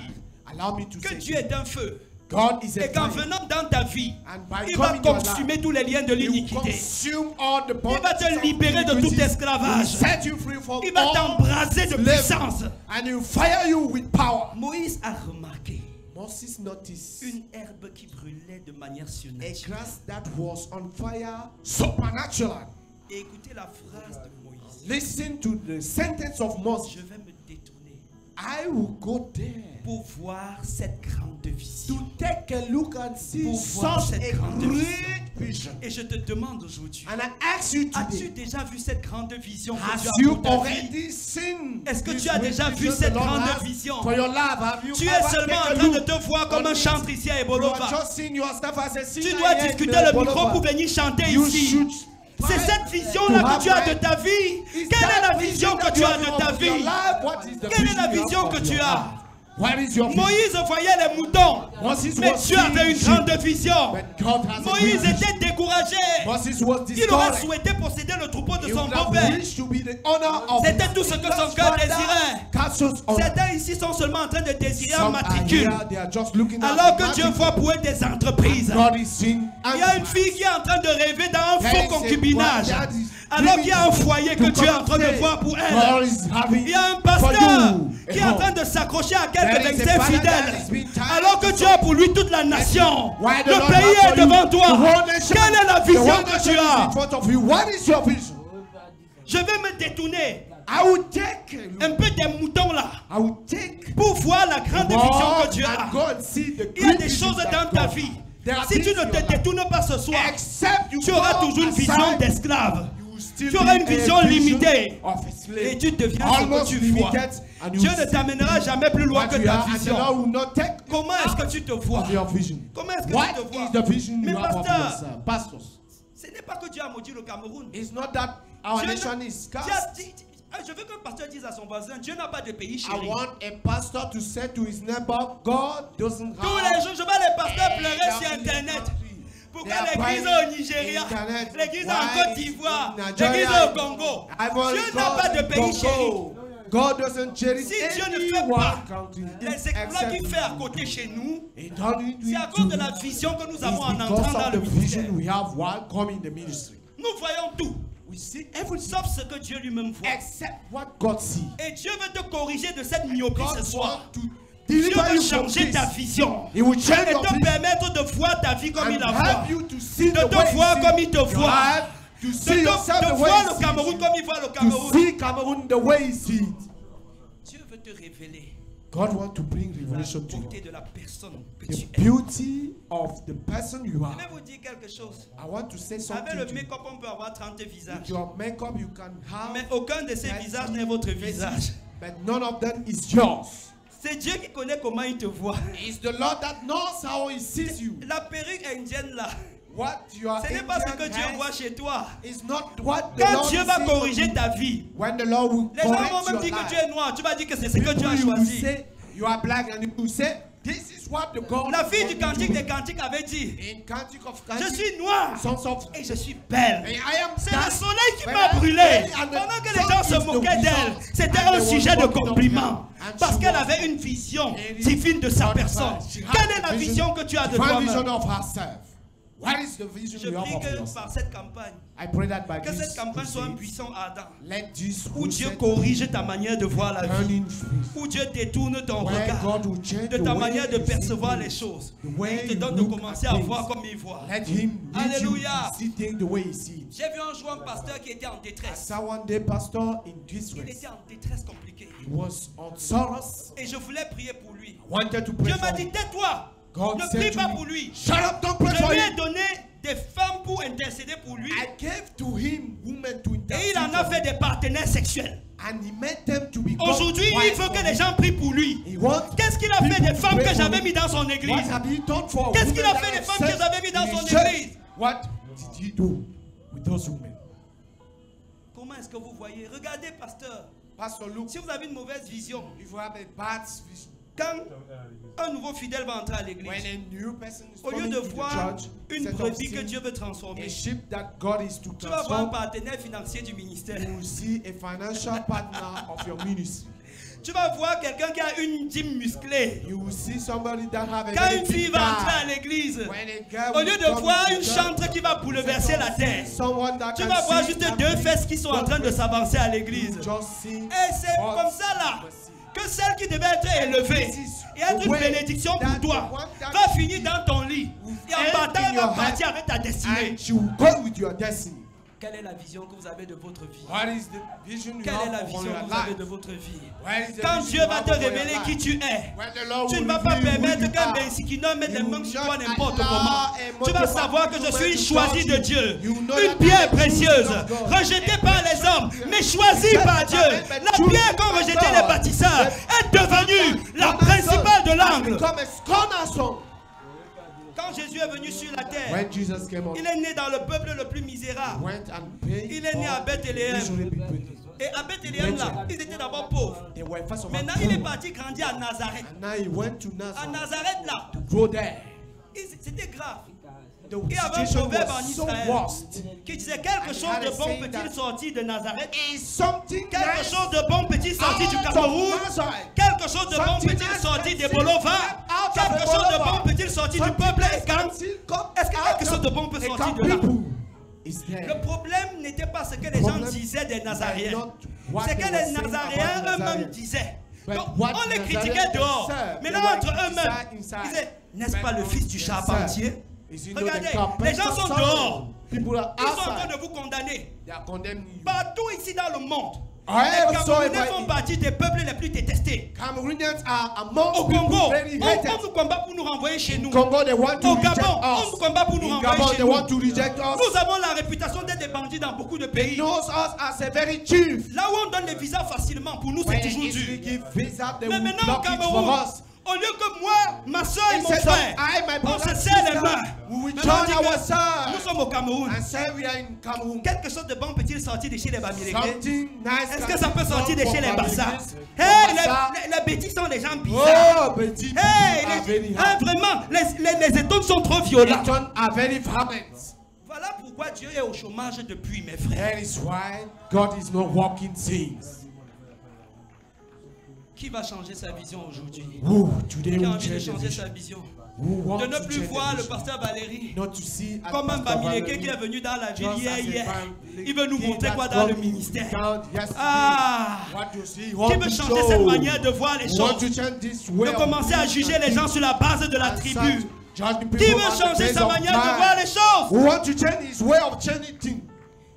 Allow me to que say Dieu to est un feu. God is a Et qu'en fire. venant dans ta vie, And by il va coming to your consumer life, tous les liens de He will l'iniquité. consume all the Il va te bondages of libérer de tout iniquities. He will esclavage. set you free from Il va all t'embraser de slavery. puissance. And he will fire you with power. Moïse a remarqué Moses noticed une herbe qui brûlait de manière a surnaturelle. grass that was on fire supernatural. Et écoutez la phrase de Moïse. Listen to the sentence of Moses. Je vais me détourner I will go there pour voir cette grande vision. to take a look and see Pour voir such cette a grande great vision. Et je te demande aujourd'hui, And I ask you as-tu today, déjà vu cette grande vision que have Dieu a you pour ta vie? already seen Est-ce que this tu as great déjà vu vision cette the Lord grande has vision? for your life? Have you Tu es ever seulement en taken a train de look te voir comme on un it? chantre ici à You Ebolova. are just seeing yourself as a singer Tu dois here in discuter le Bolova. micro pour venir chanter You ici. should C'est try cette vision-là to que have tu as de right. ta vie. Is Quelle est that la vision que that tu you as have de ta of your vie? life? What is the Quelle est la you have vision of que tu your as? life? What is your vision? Moïse voyait les moutons, Moses mais was Dieu avait une seeing grande vision. But God has a Moïse great vision. était découragé. Moses was Il aurait discouraged. souhaité posséder le troupeau de He son would have beau-père. wished to be the honor of C'était his tout ce que son God's cœur father. désirait. Castles on. Certains ici sont seulement en train de désirer un Some are matricule, here, they are just looking at alors the que Dieu matricule. voit pour eux des entreprises. God is seeing Il y a une fille qui est en train de rêver dans un There faux is a concubinage, one that is alors qu'il y a un foyer que to Dieu est en train de come voir pour God elle. is having Il y a un for pasteur you qui est a en home. train de s'accrocher à There quelques is a vexés father fidèles, that is being tied alors que to Dieu a pour lui toute la nation. Why the Le Lord pays has est for you devant the toi. whole nation. Quelle est la The vision whole que nation tu is as? in front of you. What is your vision? Je vais me détourner I will take a look. un peu des moutons là I will take pour voir la grande vision que God Dieu and a. go and see the Il y a great des vision choses that dans ta God- vie. There are Si things tu ne in your te life. détournes pas ce soir, Except you tu auras go toujours une vision aside, d'esclave. you will still Tu auras be une a vision limitée. of a slave. Et tu deviens ce que Almost tu vois. limited, and you Dieu will ne see t'amènera jamais plus loin what que you ta are, and the vision. Lord will not take Comment est-ce que tu te vois? of your vision. Comment est-ce que What tu te vois? is the vision Mais you have of pasteur, yourself? Pastors, ce n'est pas que Dieu a maudit le Cameroun. it's not that our Dieu nation n'a- is Dieu a cast. dit- je veux qu'un pasteur dise à son voisin, Dieu n'a pas de pays I chéri. want a pastor to say to his neighbor, God doesn't Tous les have jours, je vois les pasteurs pleurer a sur lovely Internet. country. Pourquoi They are l'église crying au Nigeria, Internet. l'église Why en Côte is d'Ivoire, in Nigeria, l'église au Congo? Ivory Dieu n'a Coast, pas de pays Congo. chéri. God doesn't cherish Si Dieu ne any fait one pas country les exploits qu'il fait à côté chez nous, He don't need c'est à to cause de do la it. vision que nous It's avons en because entrant dans of le the ministère. vision we have while coming in the ministry. Nous voyons tout, We see everything sauf ce que Dieu lui-même voit. except what God sees. Et Dieu veut te corriger de cette myopie God ce soir. wants to Dieu deliver veut you from changer this. ta vision He will change et your te vision permettre de voir ta vie comme il la and voit. help you to see De the te way voir he comme sees il te your voit. life, to De, see yourself de the way voir he le sees Cameroun you, comme il voit le to Cameroun. see Cameroon the way he sees it. Dieu veut te révéler God wants to bring la revelation to you. beauté de la personne que The tu es. beauty of the person you Je are. vais vous dire quelque chose. I want to say Avec something le to you. make-up, on peut avoir 30 visages. With your makeup, you can have, Mais aucun de ces visages n'est votre visage. but none of them is yours. C'est Dieu qui connaît comment il te voit. It's the Lord that knows how He sees you. La perruque indienne là, What you are ce n'est pas ce que Indian Dieu has voit chez toi. is not what the Quand Lord Dieu is va seeing corriger on you. ta vie, When the Lord will les gens vont correct même your dire que life, tu es noir. Tu vas dire que c'est ce que people Dieu a will choisi. say you are black and you will say This is what the God La fille du wanted cantique to des do. cantiques avait dit, In Cantique of je Cantique, suis noire Sons of et je suis belle. and I am C'est le dark, soleil qui but m'a I am brûlé. very and the Pendant que les sun gens se is the moquaient d'elle, result. c'était And un they sujet were de mocking of compliment. her. And Parce she qu'elle was avait une vision very divine de sa God personne. first. She had Quelle est the la vision que tu as de divine vision toi-même? of herself. What is the vision Je you have prie of que yourself? par cette campagne, I pray that by que this cette campagne soit un crusade, puissant ardent. let this Où Dieu crusade corrige ta manière de voir la vie. turning face. Où Dieu détourne ton Where regard God will change de the ta way manière de you see percevoir things. les choses. The way Il te you donne de look commencer at à things. voir comme il voit. Let him lead Alléluia. you to see things the way he sees. J'ai vu un jour un pasteur qui était en I détresse. saw one day pastor in Il distress. était en détresse compliquée. He was on sorrows. Et je voulais prier pour lui. I wanted to pray Dieu for m'a him. dit, tais-toi. God Ne said prie to pas me, pour lui. Shut up, don't pray Je for lui ai him. donné des femmes pour intercéder pour lui. I gave to him women to Et intercede il en a for fait him. des partenaires sexuels. And he made them to become Aujourd'hui, il wives faut for que him. les gens prient pour lui. He wants Qu'est-ce qu'il a fait people des to femmes pray que for j'avais him. mis dans son What église? have you done for Qu'est-ce qu'il a women fait that des femmes que serve j'avais mis dans in son his church? église? What did he do with those women? Comment est-ce que vous voyez? Regardez, pasteur. Pastor Luke, Si vous avez une mauvaise vision, if you have a bad vision, quand un nouveau fidèle va entrer à when l'église, a new person is au lieu coming de to the voir church, une instead of brebis que seeing Dieu veut transformer, a sheep that God is to tu vas voir un transform, partenaire financier du ministère. you will see a financial partner of your ministry. Tu vas voir quelqu'un qui a une dîme musclée. You will see somebody that have a Quand very une fille big va entrer à guy. l'église, When a guy au will lieu de come voir to une church, chantre qui va bouleverser la terre, someone that tu can vas voir see juste and deux bring fesses qui sont en train de s'avancer à l'église. You just see Et c'est what comme ça là you see. que celle qui devait être élevée et être une bénédiction pour toi va finir dans ton lit. Et en partant, elle va partir avec ta destinée. And she will go with your destiny. Quelle est la vision que vous avez de votre vie? What is the vision you Quelle est la have vision for your que vous avez life? de votre vie? What is the Quand vision Dieu you va have te for your révéler life? qui tu es, When the Lord tu ne will vas pas reveal who permettre you qu'un are, Bensikino mette les you mains will sur not toi n'importe allow comment. a Tu vas motorbike savoir que je suis to choisi touch de you. Dieu, You know une that pierre I am précieuse, chosen of God. rejetée par les hommes, mais choisie par Dieu. La pierre qu'ont rejetée les bâtisseurs est devenue la principale de l'angle. Become a cornerstone. Quand Jésus est venu sur la terre, When Jesus came on, il est né dans le peuple le plus misérable. went and paid Il est né à for Bethléem. miserable people. Et à Bethléem, là, ils étaient d'abord pauvres. They were first of all Maintenant, il est poor. parti grandir à Nazareth. And now he went to À Nazareth Nazareth, là, to go there. c'était grave. The Il y avait un situation proverbe en was so Israël worst. qui disait quelque chose de bon peut-il sortir de Nazareth, Is something quelque nice chose de bon peut-il sortir du out of Cameroun, Nazareth? quelque chose de bon Something peut-il nice sortir des can Bolova, out of quelque chose de Bolova. bon peut-il sortir du Something peuple nice Ekam. can still come Est-ce que out quelque of chose de bon peut Ekam sortir de là? people is there. Le problème n'était pas ce que les gens Problem disaient des Nazaréens, not what c'est they que were les saying Nazaréens about the eux-mêmes Nazareans. disaient. But Donc, what on les the critiquait Nazareans dehors, served, mais they là were entre eux-mêmes, inside. ils disaient, n'est-ce pas le But fils du yes, charpentier? sir. Is it not the Regardez, carpenter les gens sont son? dehors. People are Ils sont en train outside. de vous condamner. They are condemning you. Partout ici dans le monde, I les also Camerounais invite font you. partie des peuples les plus détestés. Cameroonians are among Au people Congo, very on hated. nous combat pour nous renvoyer chez nous. Congo, they want to Au reject Gabon, on us. nous combat pour nous In renvoyer Gabon, chez they nous. want to reject us. Nous avons la réputation d'être des bandits dans beaucoup de They pays. knows us as a very chief. Là où on donne les visas facilement, pour nous c'est When toujours they easily dur. give visa, they Mais will maintenant au block it Cameroun, for us. au lieu que moi, ma soeur et mon Instead of frère, I, my on brother, se and serre les sister, mains. we will Maintenant, on join dit que ourselves nous sommes au Cameroun. and say we are in Cameroun. Quelque chose de bon peut-il sortir de chez les Bamileke? Something nice. Est-ce can que ça peut come sortir de from chez les Bamileke, Bassa? from Hey, Bassa. les bêtis sont des gens bizarres. Oh, petit. Hey, are very hein, hard. vraiment, les étoiles sont trop violentes. Eton are very violent. Voilà pourquoi Dieu est au chômage depuis, mes frères. That is why God is not working things. Qui va changer sa vision aujourd'hui? Who today Qui a will envie de change the changer vision? sa vision? Who wants De ne to plus change the voir le vision? pasteur Valérie Not to see as comme un Pastor Bamileke Valerie qui est venu dans la ville just as a hier. Bamileke Il veut nous montrer that quoi dans le come ministère. down yesterday. Ah! What you see, Qui want veut to changer show. cette manière de voir les Want to choses? change this way De of commencer à being juger and les gens think sur la base de la and tribu. start judging Qui people veut on the changer base sa of manière de man. voir les choses? Who want to change his way of changing things?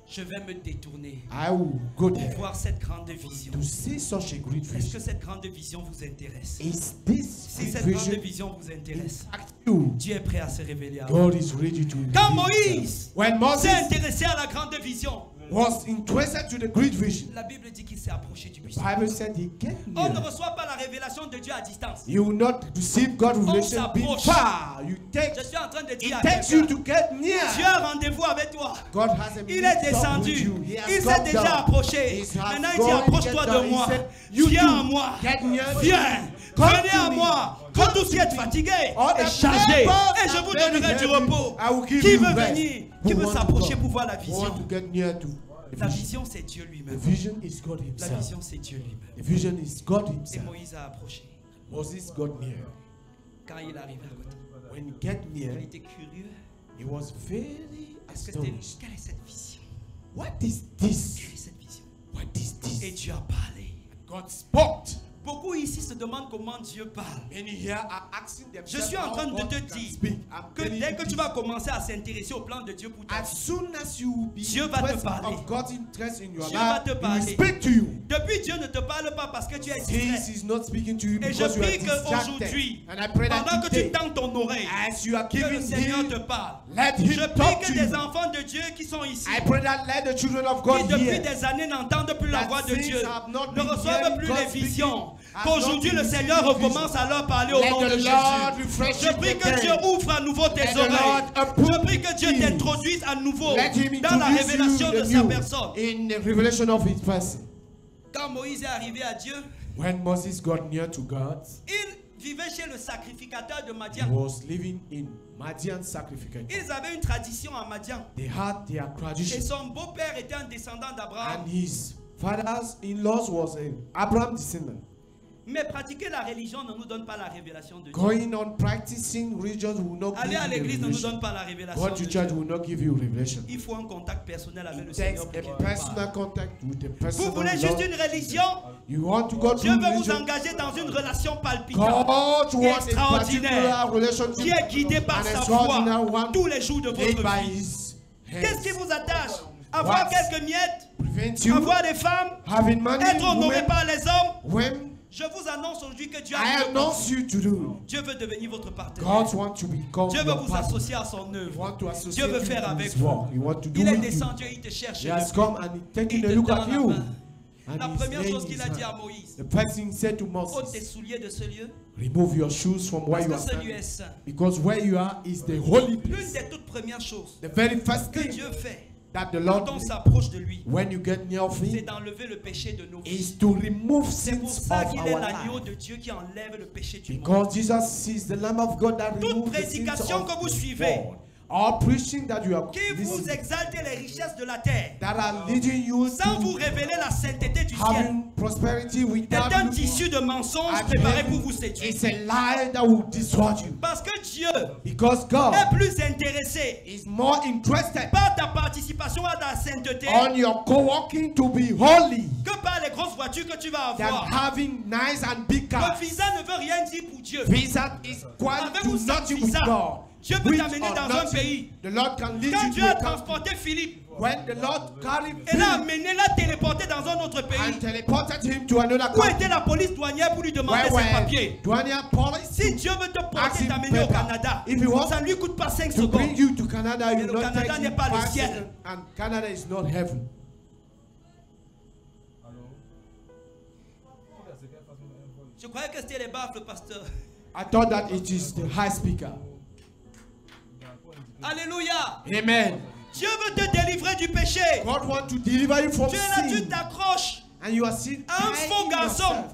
Je vais me détourner I will go pour there voir cette grande vision. to see such a great Est-ce que vision. cette grande vision vous intéresse? Is this Si great cette grande vision vision vous intéresse, impact you? Dieu est prêt à se révéler à vous. God is ready to Quand reveal Moïse himself. When Moses s'est intéressé à la grande vision, was interested to the great vision, la Bible dit qu'il s'est approché du the buisson. Bible said he came On ne near. reçoit pas la révélation de Dieu à distance. You will not receive God's revelation being s'approche. far. You take, Je suis en train de it dire à takes you quelqu'un, to get Dieu near. a rendez-vous avec toi. God has a Il est meeting with descendu. you. He has Il s'est come déjà down. approché. He has Maintenant il dit gone, approche-toi get de down. He moi. said, you Viens too, à moi. get near. Viens. Come Venez to à me. moi. Quand tous qui êtes fatigués et chargés, et je vous donnerai du repos. Qui veut venir? Qui veut s'approcher pour voir la vision? La vision, c'est Dieu lui-même. La vision, c'est Dieu lui-même. Et Moïse a approché. Moses got near. Quand il est arrivé à côté, When he get near, il était curieux. he was very astonished. Quelle est cette vision? What is this? Quelle est cette vision? What is Et this? Dieu a parlé. God spoke. Beaucoup ici se demandent comment Dieu parle. Many here are asking Je themselves suis en train how de God te can dire speak. I'm que telling dès you que tu this. vas commencer à s'intéresser au plan de Dieu pour ta As vie, soon as you will be Dieu va te interested parler. of God's interest in your Dieu va life, te he will parler. speak to you. depuis Dieu ne te parle pas parce que tu es Since distrait. he's not speaking to you Et je because you are prie qu'aujourd'hui, distracted. And I pray pendant that que tu today, tends ton oreille, as you are que le giving Seigneur te him, parle. let him Je talk prie to que des you. enfants de Dieu qui sont ici, I pray that let the children of qui God depuis hear. des années n'entendent plus la That voix de since Dieu, have not ne been reçoivent hearing plus God les visions, speaking, qu'aujourd'hui have le not been Seigneur receiving recommence à leur parler au Let nom de the Jésus. Lord refresh Je you prie que again. Dieu ouvre à nouveau tes Let the oreilles. Lord open Je prie que Dieu ears. t'introduise à nouveau Let him dans la introduce révélation you de the sa new personne. in the revelation of his person. Quand Moïse est arrivé à Dieu, When Moses got near to God, il vivait chez le sacrificateur de he Madian. was living in Madian sacrifice. Ils avaient une tradition à Madian. They had their Et tradition. son beau-père était un descendant d'Abraham. And his father-in-law was an Abraham descendant. Mais pratiquer la religion ne nous donne pas la révélation de Dieu. Going on practicing religion will not Aller à give you l'église ne nous revelation. donne pas la révélation Going de to Dieu. church will not give you revelation. Il faut un contact personnel avec le It takes Seigneur pour qu'il a te personal parle. contact with the Vous person voulez of juste God. une religion? You want to go Dieu through veut vous religion. engager dans une relation palpitante God wants a extraordinaire, particular relationship qui est guidée par an sa extraordinary foi one tous les jours de made votre by vie. his Qu'est-ce qui hands. vous attache? Avoir What quelques miettes? Prevent you Avoir des femmes? having money, Être honoré women, par les hommes? when Je vous annonce aujourd'hui que Dieu I a announce you to do. Dieu veut devenir votre partenaire. God wants to become Dieu veut your vous partner. associer à son He œuvre. wants to associate Dieu veut you faire with avec his vous. work. He wants to do Il est with you. descendu et il te cherche. He has come and he's taking Il a te look tend at la you. main. And La he's première laying chose qu'il his a dit à hand. Moïse, The first thing he said to ôte tes Moses, souliers de ce lieu, remove your shoes from where parce you que are ce lieu est standing. saint. Because where you are is the holy L'une place. des toutes premières choses The very first que thing Dieu fait that the quand Lord on did s'approche de lui, when you get near of c'est him d'enlever le péché de nos vies. is to remove C'est pour sins ça of qu'il our est l'agneau life. de Dieu qui enlève le péché du monde. Because Jesus is the Lamb of God that Toute removes the sins prédication of que vous the suivez, world. All preaching that you are qui vous listening, exalte les richesses de la terre, that are leading you sans vous to révéler la sainteté du ciel, having prosperity est without un looking tissu de mensonges at préparé heaven. pour vous séduire. It's a lie that will destroy you. Parce que Dieu Because God est plus intéressé is more interested par ta participation à ta sainteté on your co-working to be holy que par les grosses voitures que tu vas than avoir. having nice and big Le cars. visa ne veut rien dire pour Dieu. Visa is equal Avec to ou sans nothing with visa, God. Dieu peut With t'amener or dans un nothing, pays. the Lord can lead Quand you Dieu to a a country. transporté Philippe, When the Lord carried et l'a Philip amené, l'a téléporté dans un autre and pays. teleported him to another Où country, était la police douanière pour lui demander where ses papiers? Douanier police Si Dieu veut te Ask porter, him t'amener au paper. Canada, If you want ça ne lui coûte pas 5 to bring secondes. you to Canada, Mais you le not Canada take n'est him pas le 5 ciel. seconds, and Canada is not heaven. Je croyais que c'était les baffes, le pasteur. I thought that it is the high speaker. Alléluia. Amen. Dieu veut te délivrer du péché. God wants to deliver you from Tu es là, tu sin, t'accroches and you are seen à un faux garçon,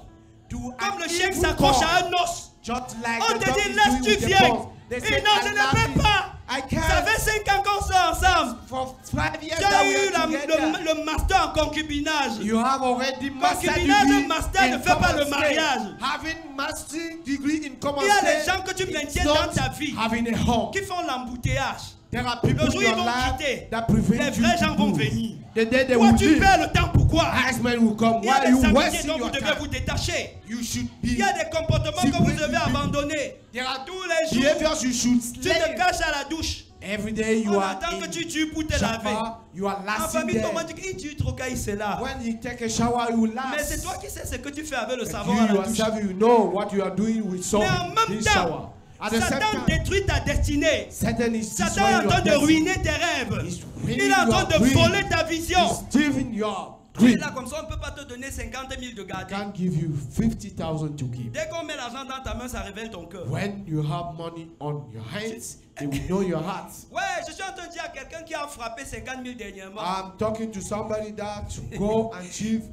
to comme le an chien evil s'accroche God. à un os. Just like On the te dog dit, is laisse, doing tu with the viens. bones. They Et say, non, je "I ne love peux you. pas. I Ça can't." fait 5 ans qu'on sort ensemble. For 5 years Tu that as we eu are together. le master en concubinage. You have already master Concubinage, degree master ne in fait pas common le state. mariage. Having master degree in common Il y a des state gens que tu is maintiens not dans ta vie having a home. qui font l'embouteillage. There are people Le jour in ils your vont life quitter, that les prevent you vrais to gens vont move. venir. The day they Toi, will tu leave, perds le temps. Pourquoi? wise men will come. Il y a Why des you amitiés wasting dont vous your devez vous time? détacher. You should Il y a be. des comportements que vous Secret devez people. abandonner. There are Tous les jours, behaviors you should tu te slay. caches à la douche. Every day you On are attend que in tu tues pour te laver. shower, you are En lasting famille, comment there. tu dis, il tue trop quand il c'est là. When you take a shower, you last. Mais c'est toi qui sais ce que tu fais avec le But savon you à la douche. yourself, you know what you are doing with soap Mais en même in temps, shower. At the same Satan time, détruit ta destinée. Satan is Satan est destroying en your train de destiny. ruiner tes rêves. He's Il ruining est en train your de dream. voler ta vision. He's stealing your Tu es dream. là comme ça, on ne peut pas te donner 50 000 de garder. Can't give you 50,000 to keep. Dès qu'on met l'argent dans ta main, ça révèle ton cœur. When you have money on your hands, they will know your heart. Ouais, je suis en train de dire à quelqu'un qui a frappé 50 000 dernièrement. I'm talking to somebody that to go and achieve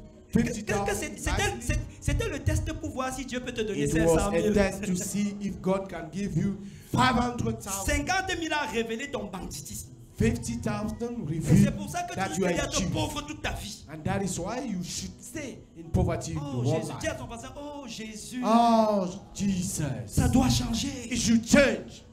C'était le test pour voir si Dieu peut te donner It 500 was a 000. test to see if God can give you 500,000. 50 000 a révélé ton banditisme. 50,000 Et c'est reveal pour ça que that tu you are dois a être Jew. pauvre toute ta vie. And that is why you should stay in poverty Oh the whole Jésus, dis à life. ton voisin, oh Jésus, Oh, Jesus. ça doit changer. It should change.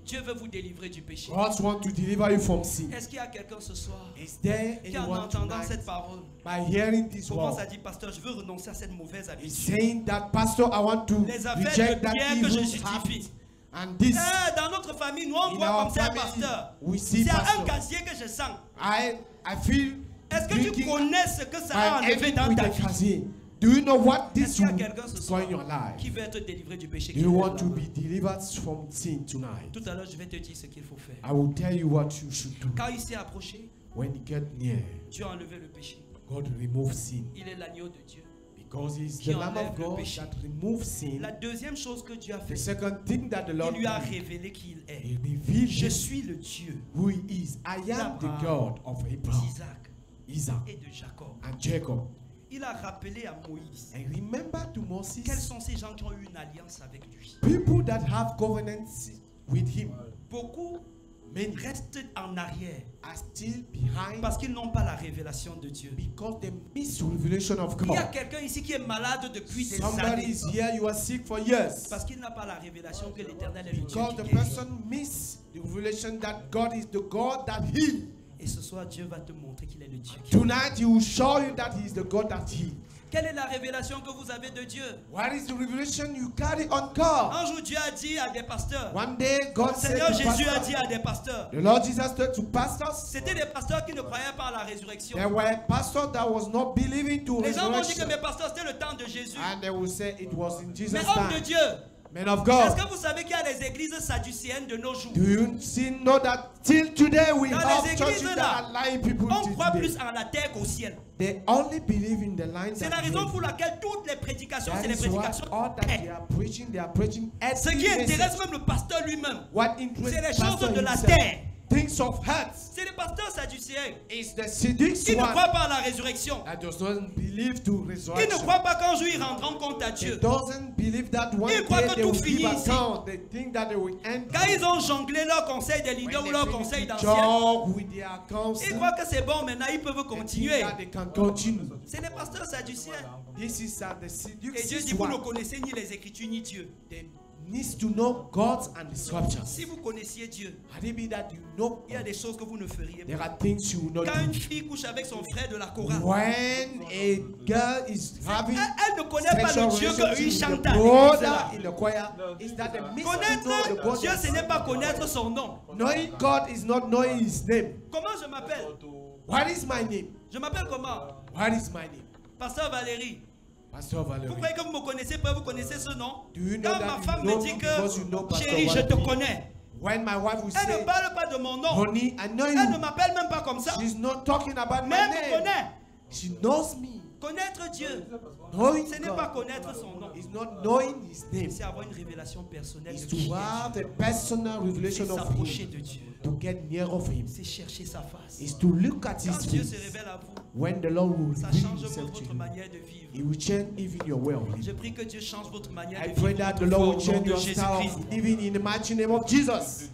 Dieu veut vous délivrer du péché. God wants to deliver you from sin. Est-ce qu'il y a quelqu'un ce soir Is there qui en anyone entendant tonight, cette parole by hearing this commence word, à dire, pasteur, je veux renoncer à cette mauvaise is habitude. saying that, Pastor, I want to Les affaires reject de that bien que je evil justifie. habit. And this, Dans notre famille, nous on in voit our comme ça un family, pasteur. we see C'est à un pastor. casier que je sens. I feel Est-ce que tu drinking connais ce que ça a by enlevé ending dans with ta a vie? casier. Do you know what Est-ce this qu'il y a will quelqu'un ce go soir in your life? qui veut être délivré du péché? Do qui you lève want la to main? be delivered from sin tonight? Tout à l'heure, je vais te dire ce qu'il faut faire. I will tell you what you should do. Quand il s'est approché, When you get near, Dieu a enlevé le péché. God remove sin. Il est l'agneau de Dieu. Because He is Qui the Lamb enlève of le God péché. that removes sin. La deuxième chose que Dieu a The fait, second thing that the Lord il lui a did, révélé qui il est. He revealed Je him suis le Dieu who He is. I am the God of Abraham, d'Isaac Isaac, et de Jacob. and Jacob. Il a rappelé à Moïse And remember to quels Moses, sont ces gens qui ont eu une alliance avec lui. people that have covenants with Him, Beaucoup many restent en arrière are still behind parce qu'ils n'ont pas la révélation de Dieu. because they miss revelation of Il y a God. quelqu'un ici qui est malade depuis des Somebody années is here, you are sick for years. parce qu'il n'a pas la révélation que l'Éternel est le Dieu Because qui the guérit. person miss the revelation that God is the God that heals. Et ce soir, Dieu va te montrer qu'il est le Dieu qui guérit. Tonight He will show you that He is the God that heals. Quelle est la révélation que vous avez de Dieu? What is the revelation you carry on God? Un jour, Dieu a dit à des pasteurs, One day God said Seigneur to Jésus a pastors, dit à des pasteurs, the Lord Jesus said to pastors, c'était des pasteurs qui ne croyaient pas à la résurrection. there were pastors that was not believing to Les gens m'ont dit que resurrection. mes pasteurs, c'était le temps de Jésus. And they will say it was in Jesus' Mais homme de time. Dieu, Men of est-ce God, que vous savez qu'il y a des églises sadducéennes de nos jours? do you know that till today we Dans have les churches églises that là, are lying people on till croit today? plus en la terre qu'au ciel. They only believe in the line C'est la that raison they- pour laquelle toutes les prédications, That c'est les is why prédications. all that they are preaching Ce earthly qui intéresse message. même le pasteur lui-même, What c'est interests les pastor choses de la himself, terre. things of heart, C'est les pasteurs sadducéens. is the seduced Ils ne one croient pas à la résurrection. that does not believe to Ils ne resurrection. croient pas qu'un jour ils rendront compte à They Dieu. doesn't believe that one Ils croient day que they tout will finit give ici. account. They think that they will end. Quand ils ont jonglé leur conseil des When leaders they ou leur finish conseil the d'anciens, job with their counsel, ils croient que c'est bon, maintenant ils peuvent they think continuer. that they can continue. C'est les pasteurs sadducéens. This is the Et Dieu dit, seduced vous ne one. connaissez ni les Écritures ni Dieu. They needs to know God and the scriptures. Si vous connaissiez Dieu, Had it be that you know, il y a des choses que vous ne feriez there pas. are things you will not Quand une do. fille couche avec son frère de la chorale, When a girl is having elle ne connaît pas sexual le Dieu qu'il relationship with chante the à l'église brother là. in the choir, is that the mystery to know the Connaître God Dieu, that- ce n'est pas connaître son nom. Knowing God is not knowing His name. Comment je m'appelle? What is my name? Je m'appelle comment? What is my name? Pasteur Valérie. Pastor Vous Valerie. croyez que vous me connaissez pas, vous connaissez ce nom? Do you know Quand that ma you femme know me dit because you know que, Pastor chérie, je te Valerie? connais. When my wife will Elle ne say, parle pas de mon nom. honey, I know Elle ne you. m'appelle même pas comme ça. She's not talking about Mais my elle me name. connaît. She knows me. Connaître Dieu, Knowing ce n'est pas God connaître son nom. is not knowing His name. C'est avoir une révélation personnelle Is de qui to il have est. a personal C'est revelation of s'approcher Him. de Dieu. To get near of Him. C'est chercher sa face. Is to look at Quand His Dieu se face. révèle à vous, When the Lord will ça reveal change Himself to votre you, manière de vivre. He will change even your way of Je living. prie que Dieu change votre manière I de pray vivre. that the votre Lord foi will au nom change de your style Jésus-Christ. of living in the mighty name of Jesus.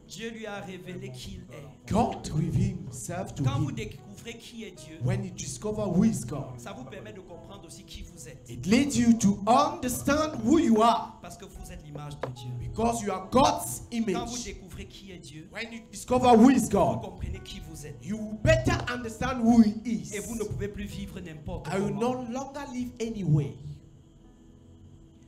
Dieu lui a révélé qui il est. God revealed Himself to Quand vous him. découvrez qui est Dieu, When you discover who is God, ça vous permet de comprendre aussi qui vous êtes. it leads you to understand who you are Parce que vous êtes l'image de Dieu. because you are God's Quand vous image. découvrez qui est Dieu, When you discover who is vous God, comprenez qui vous êtes. you will better understand who He is. Et vous ne pouvez plus vivre n'importe I will comment. no longer live anyway.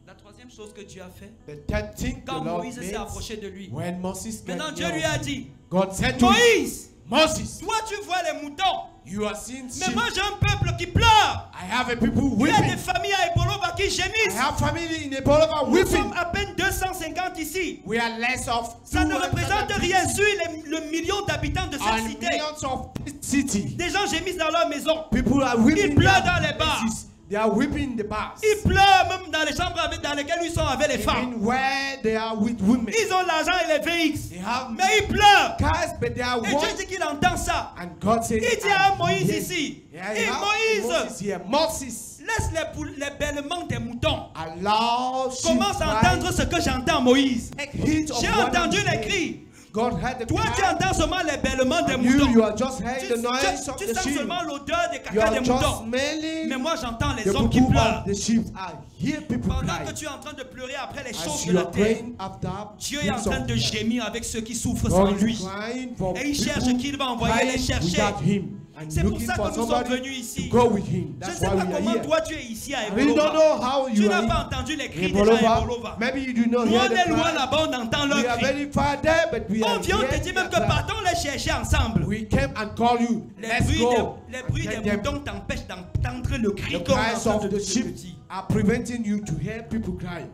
La troisième chose que Dieu a fait, The third thing the quand Lord Moïse s'est made, approché de lui, when Moses maintenant got Dieu near lui of a him, dit, God said to him, Moïse, Moses, toi tu vois les moutons, you are seeing mais sheep. moi j'ai un peuple qui pleure. I have a people Il y a des weeping. familles à Ebolova qui I gémissent. have family in Ebolova Nous weeping. sommes à peine 250 ici. We are less of Ça ne représente 250 rien sur le million d'habitants de cette and cité. millions of this city. Des gens gémissent dans leur maison. People are weeping. Ils pleurent their dans les bars. places. They are weeping the bars. Ils pleurent même dans les chambres dans lesquelles ils sont avec les femmes. Even where they are with women. Ils ont l'argent et les VX. They have Mais ils pleurent. cars, but they are Et Dieu dit qu'il entend ça. And God says, Il dit à Moïse ici. Et Moïse, Moses, laisse les bêlements des moutons. allow Commence à entendre ce que j'entends, Moïse. J'ai entendu les cris. God heard the Toi, tu entends seulement les bêlements des you moutons. are just hearing the noise of Tu the sens sheep. seulement l'odeur des You caca are des just moutons. smelling Mais moi, j'entends les the hommes qui poop pleurent. of the sheep. I hear people Pendant cry. que tu es en train de pleurer après les choses As de you la are terre, praying after Dieu est en train de gémir avec ceux qui souffrent God sans is lui. crying for Et il cherche people qui va envoyer les crying chercher. without him. And C'est pour looking ça for que nous sommes somebody venus ici. to go with him. Je ne That's sais why pas we are comment here. toi tu es ici à I really don't know how Tu you n'as are pas in entendu les cris des gens à Ebolova. Ebolova. Maybe you do not Nous, hear on the est loin cry. là-bas, on entend We leurs are cris. very far there, but we are On vient, on te here dit même que together. partons les chercher ensemble. We came and call you. Les Let's bruits go. des, les bruits And des them- moutons t'empêchent d'entendre le cri The qu'on est en cries train of de the te sheep dire. are preventing you to hear people cry.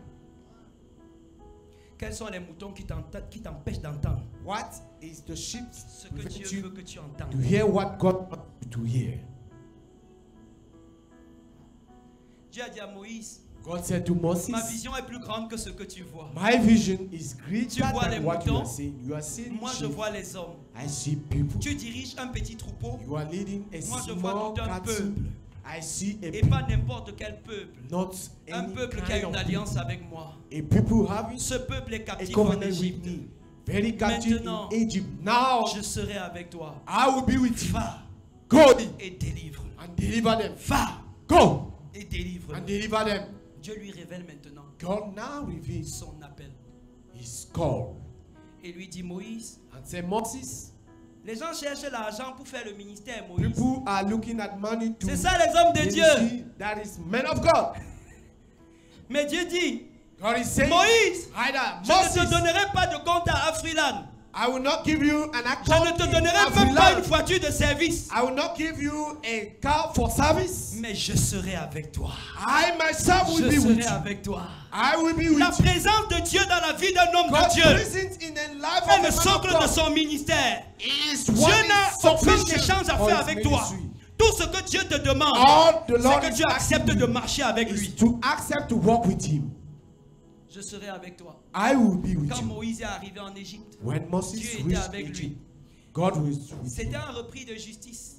Quels sont les moutons qui t'empêchent d'entendre What is the sheep ce que prevent Dieu veut you que tu entendes? to hear what God wants you to hear? Dieu a dit à Moïse, God said to Moses, ma vision est plus grande que ce que tu vois. my vision is Tu greater vois les than what you moutons. are seeing. You are seeing Moi je sheep. vois les hommes. I see people. Tu diriges un petit troupeau You are leading a Moi, je vois small tout un cattle. peuple. I see a et people, pas n'importe quel peuple. not Un any peuple qui kind a une of alliance avec moi. people. A people having Ce peuple est a captif en covenant with Égypte. me. Very captive Maintenant, in Egypt. Now Je serai avec toi. I will be with you. Va Go et délivre. and deliver them. Va Go et délivre. and deliver them. Dieu lui révèle maintenant God now reveals son appel. his call Et lui dit, Moïse, and say, Moses, les gens cherchent l'argent pour faire le ministère, Moïse. people are looking at money to C'est ça les hommes de Dieu. ministry. That is men of God. Mais Dieu dit, God is saying, Moïse, either je ne te Moses, donnerai pas de compte à Afrilan. I will not give you an Je account ne te in donnerai même pas une Afriland. voiture de service. I will not give you a car for service. Mais je serai avec toi. I myself will be Je with serai you. avec toi. I will be with La you. présence de Dieu dans la vie d'un homme de God's Dieu presence in the life est of le a man socle of de God son ministère. is Dieu what n'a is aucun sufficient échange à for faire his avec toi. ministry. Tout ce que Dieu te demande, All the Lord c'est que is tu acceptes asking de you marcher avec is lui. to accept to walk with him. Je serai avec toi. I will be with Quand you. Moïse est arrivé en Égypte, When Moses Dieu était reached avec lui. Egypt, God was with C'était him. un repris de justice.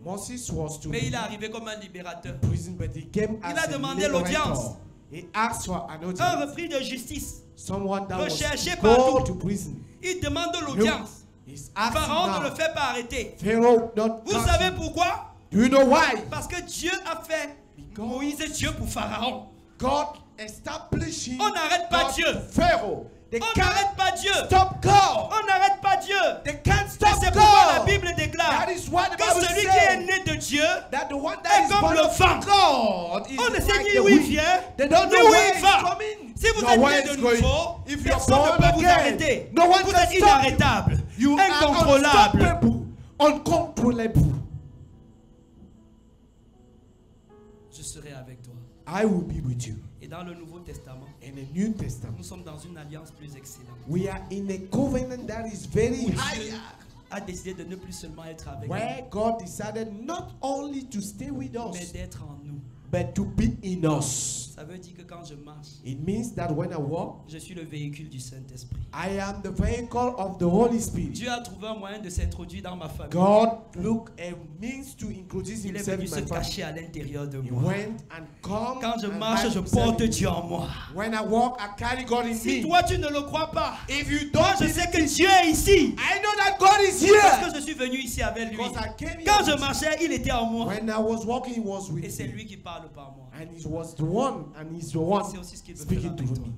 Moses was to Mais be il est arrivé comme un libérateur. in prison, but he came Il as a demandé a l'audience. liberator. He asked for an Un audience. repris de justice. Someone that was Recherché to partout. go to prison. Il demande l'audience. He's asking Pharaon ne le now. fait pas arrêter. Pharaoh not Vous catch savez him. pourquoi? Do you know why? Parce que Dieu a fait Because Moïse Dieu pour Pharaon. God established him On n'arrête pas God Dieu. to Pharaoh. They On can't n'arrête pas Dieu. stop God. On n'arrête pas Dieu. They can't Et stop c'est pourquoi la God. Bible déclare That is why the que Bible celui qui est says né de Dieu, that the one est that is comme born le of vent. God is on ne sait like ni the où il wind. vient, They don't ni know où where il it's va. coming. Si vous nor êtes where né it's de going. nouveau, If you're personne ne born peut vous again, arrêter. no one Vous can êtes stop inarrêtable, you. Are incontrôlable. unstoppable, uncontrollable. Je serai avec toi. I will be with you. Et dans le Nouveau Testament, In the New Testament, nous sommes dans une alliance plus excellente. we are in a covenant that is very Où Dieu higher. a décidé de ne plus seulement être avec Where nous, God decided not only to stay with mais us, d'être en nous. but to be in us. Ça veut dire que quand je marche, It means that when I walk, je suis le véhicule du Saint-Esprit. I am the vehicle of the Holy Spirit. Dieu a trouvé un moyen de s'introduire dans ma famille. God looked a means to introduce Il est himself venu in se my family. cacher à l'intérieur de He moi. went and come. Quand je and marche, hide je himself porte in Dieu me. en moi. When I walk, I carry God in Si me. toi tu ne le crois pas, If you moi don't, je sais que Dieu est ici. I know that God is Parce here. que je suis venu ici avec lui. Because I came here. Quand je with marchais, il était en you. moi. When I was walking, he was Et with c'est me. lui qui parle par moi. And he was the one, and he's the one C'est aussi ce qu'il veut faire speaking avec to toi. me.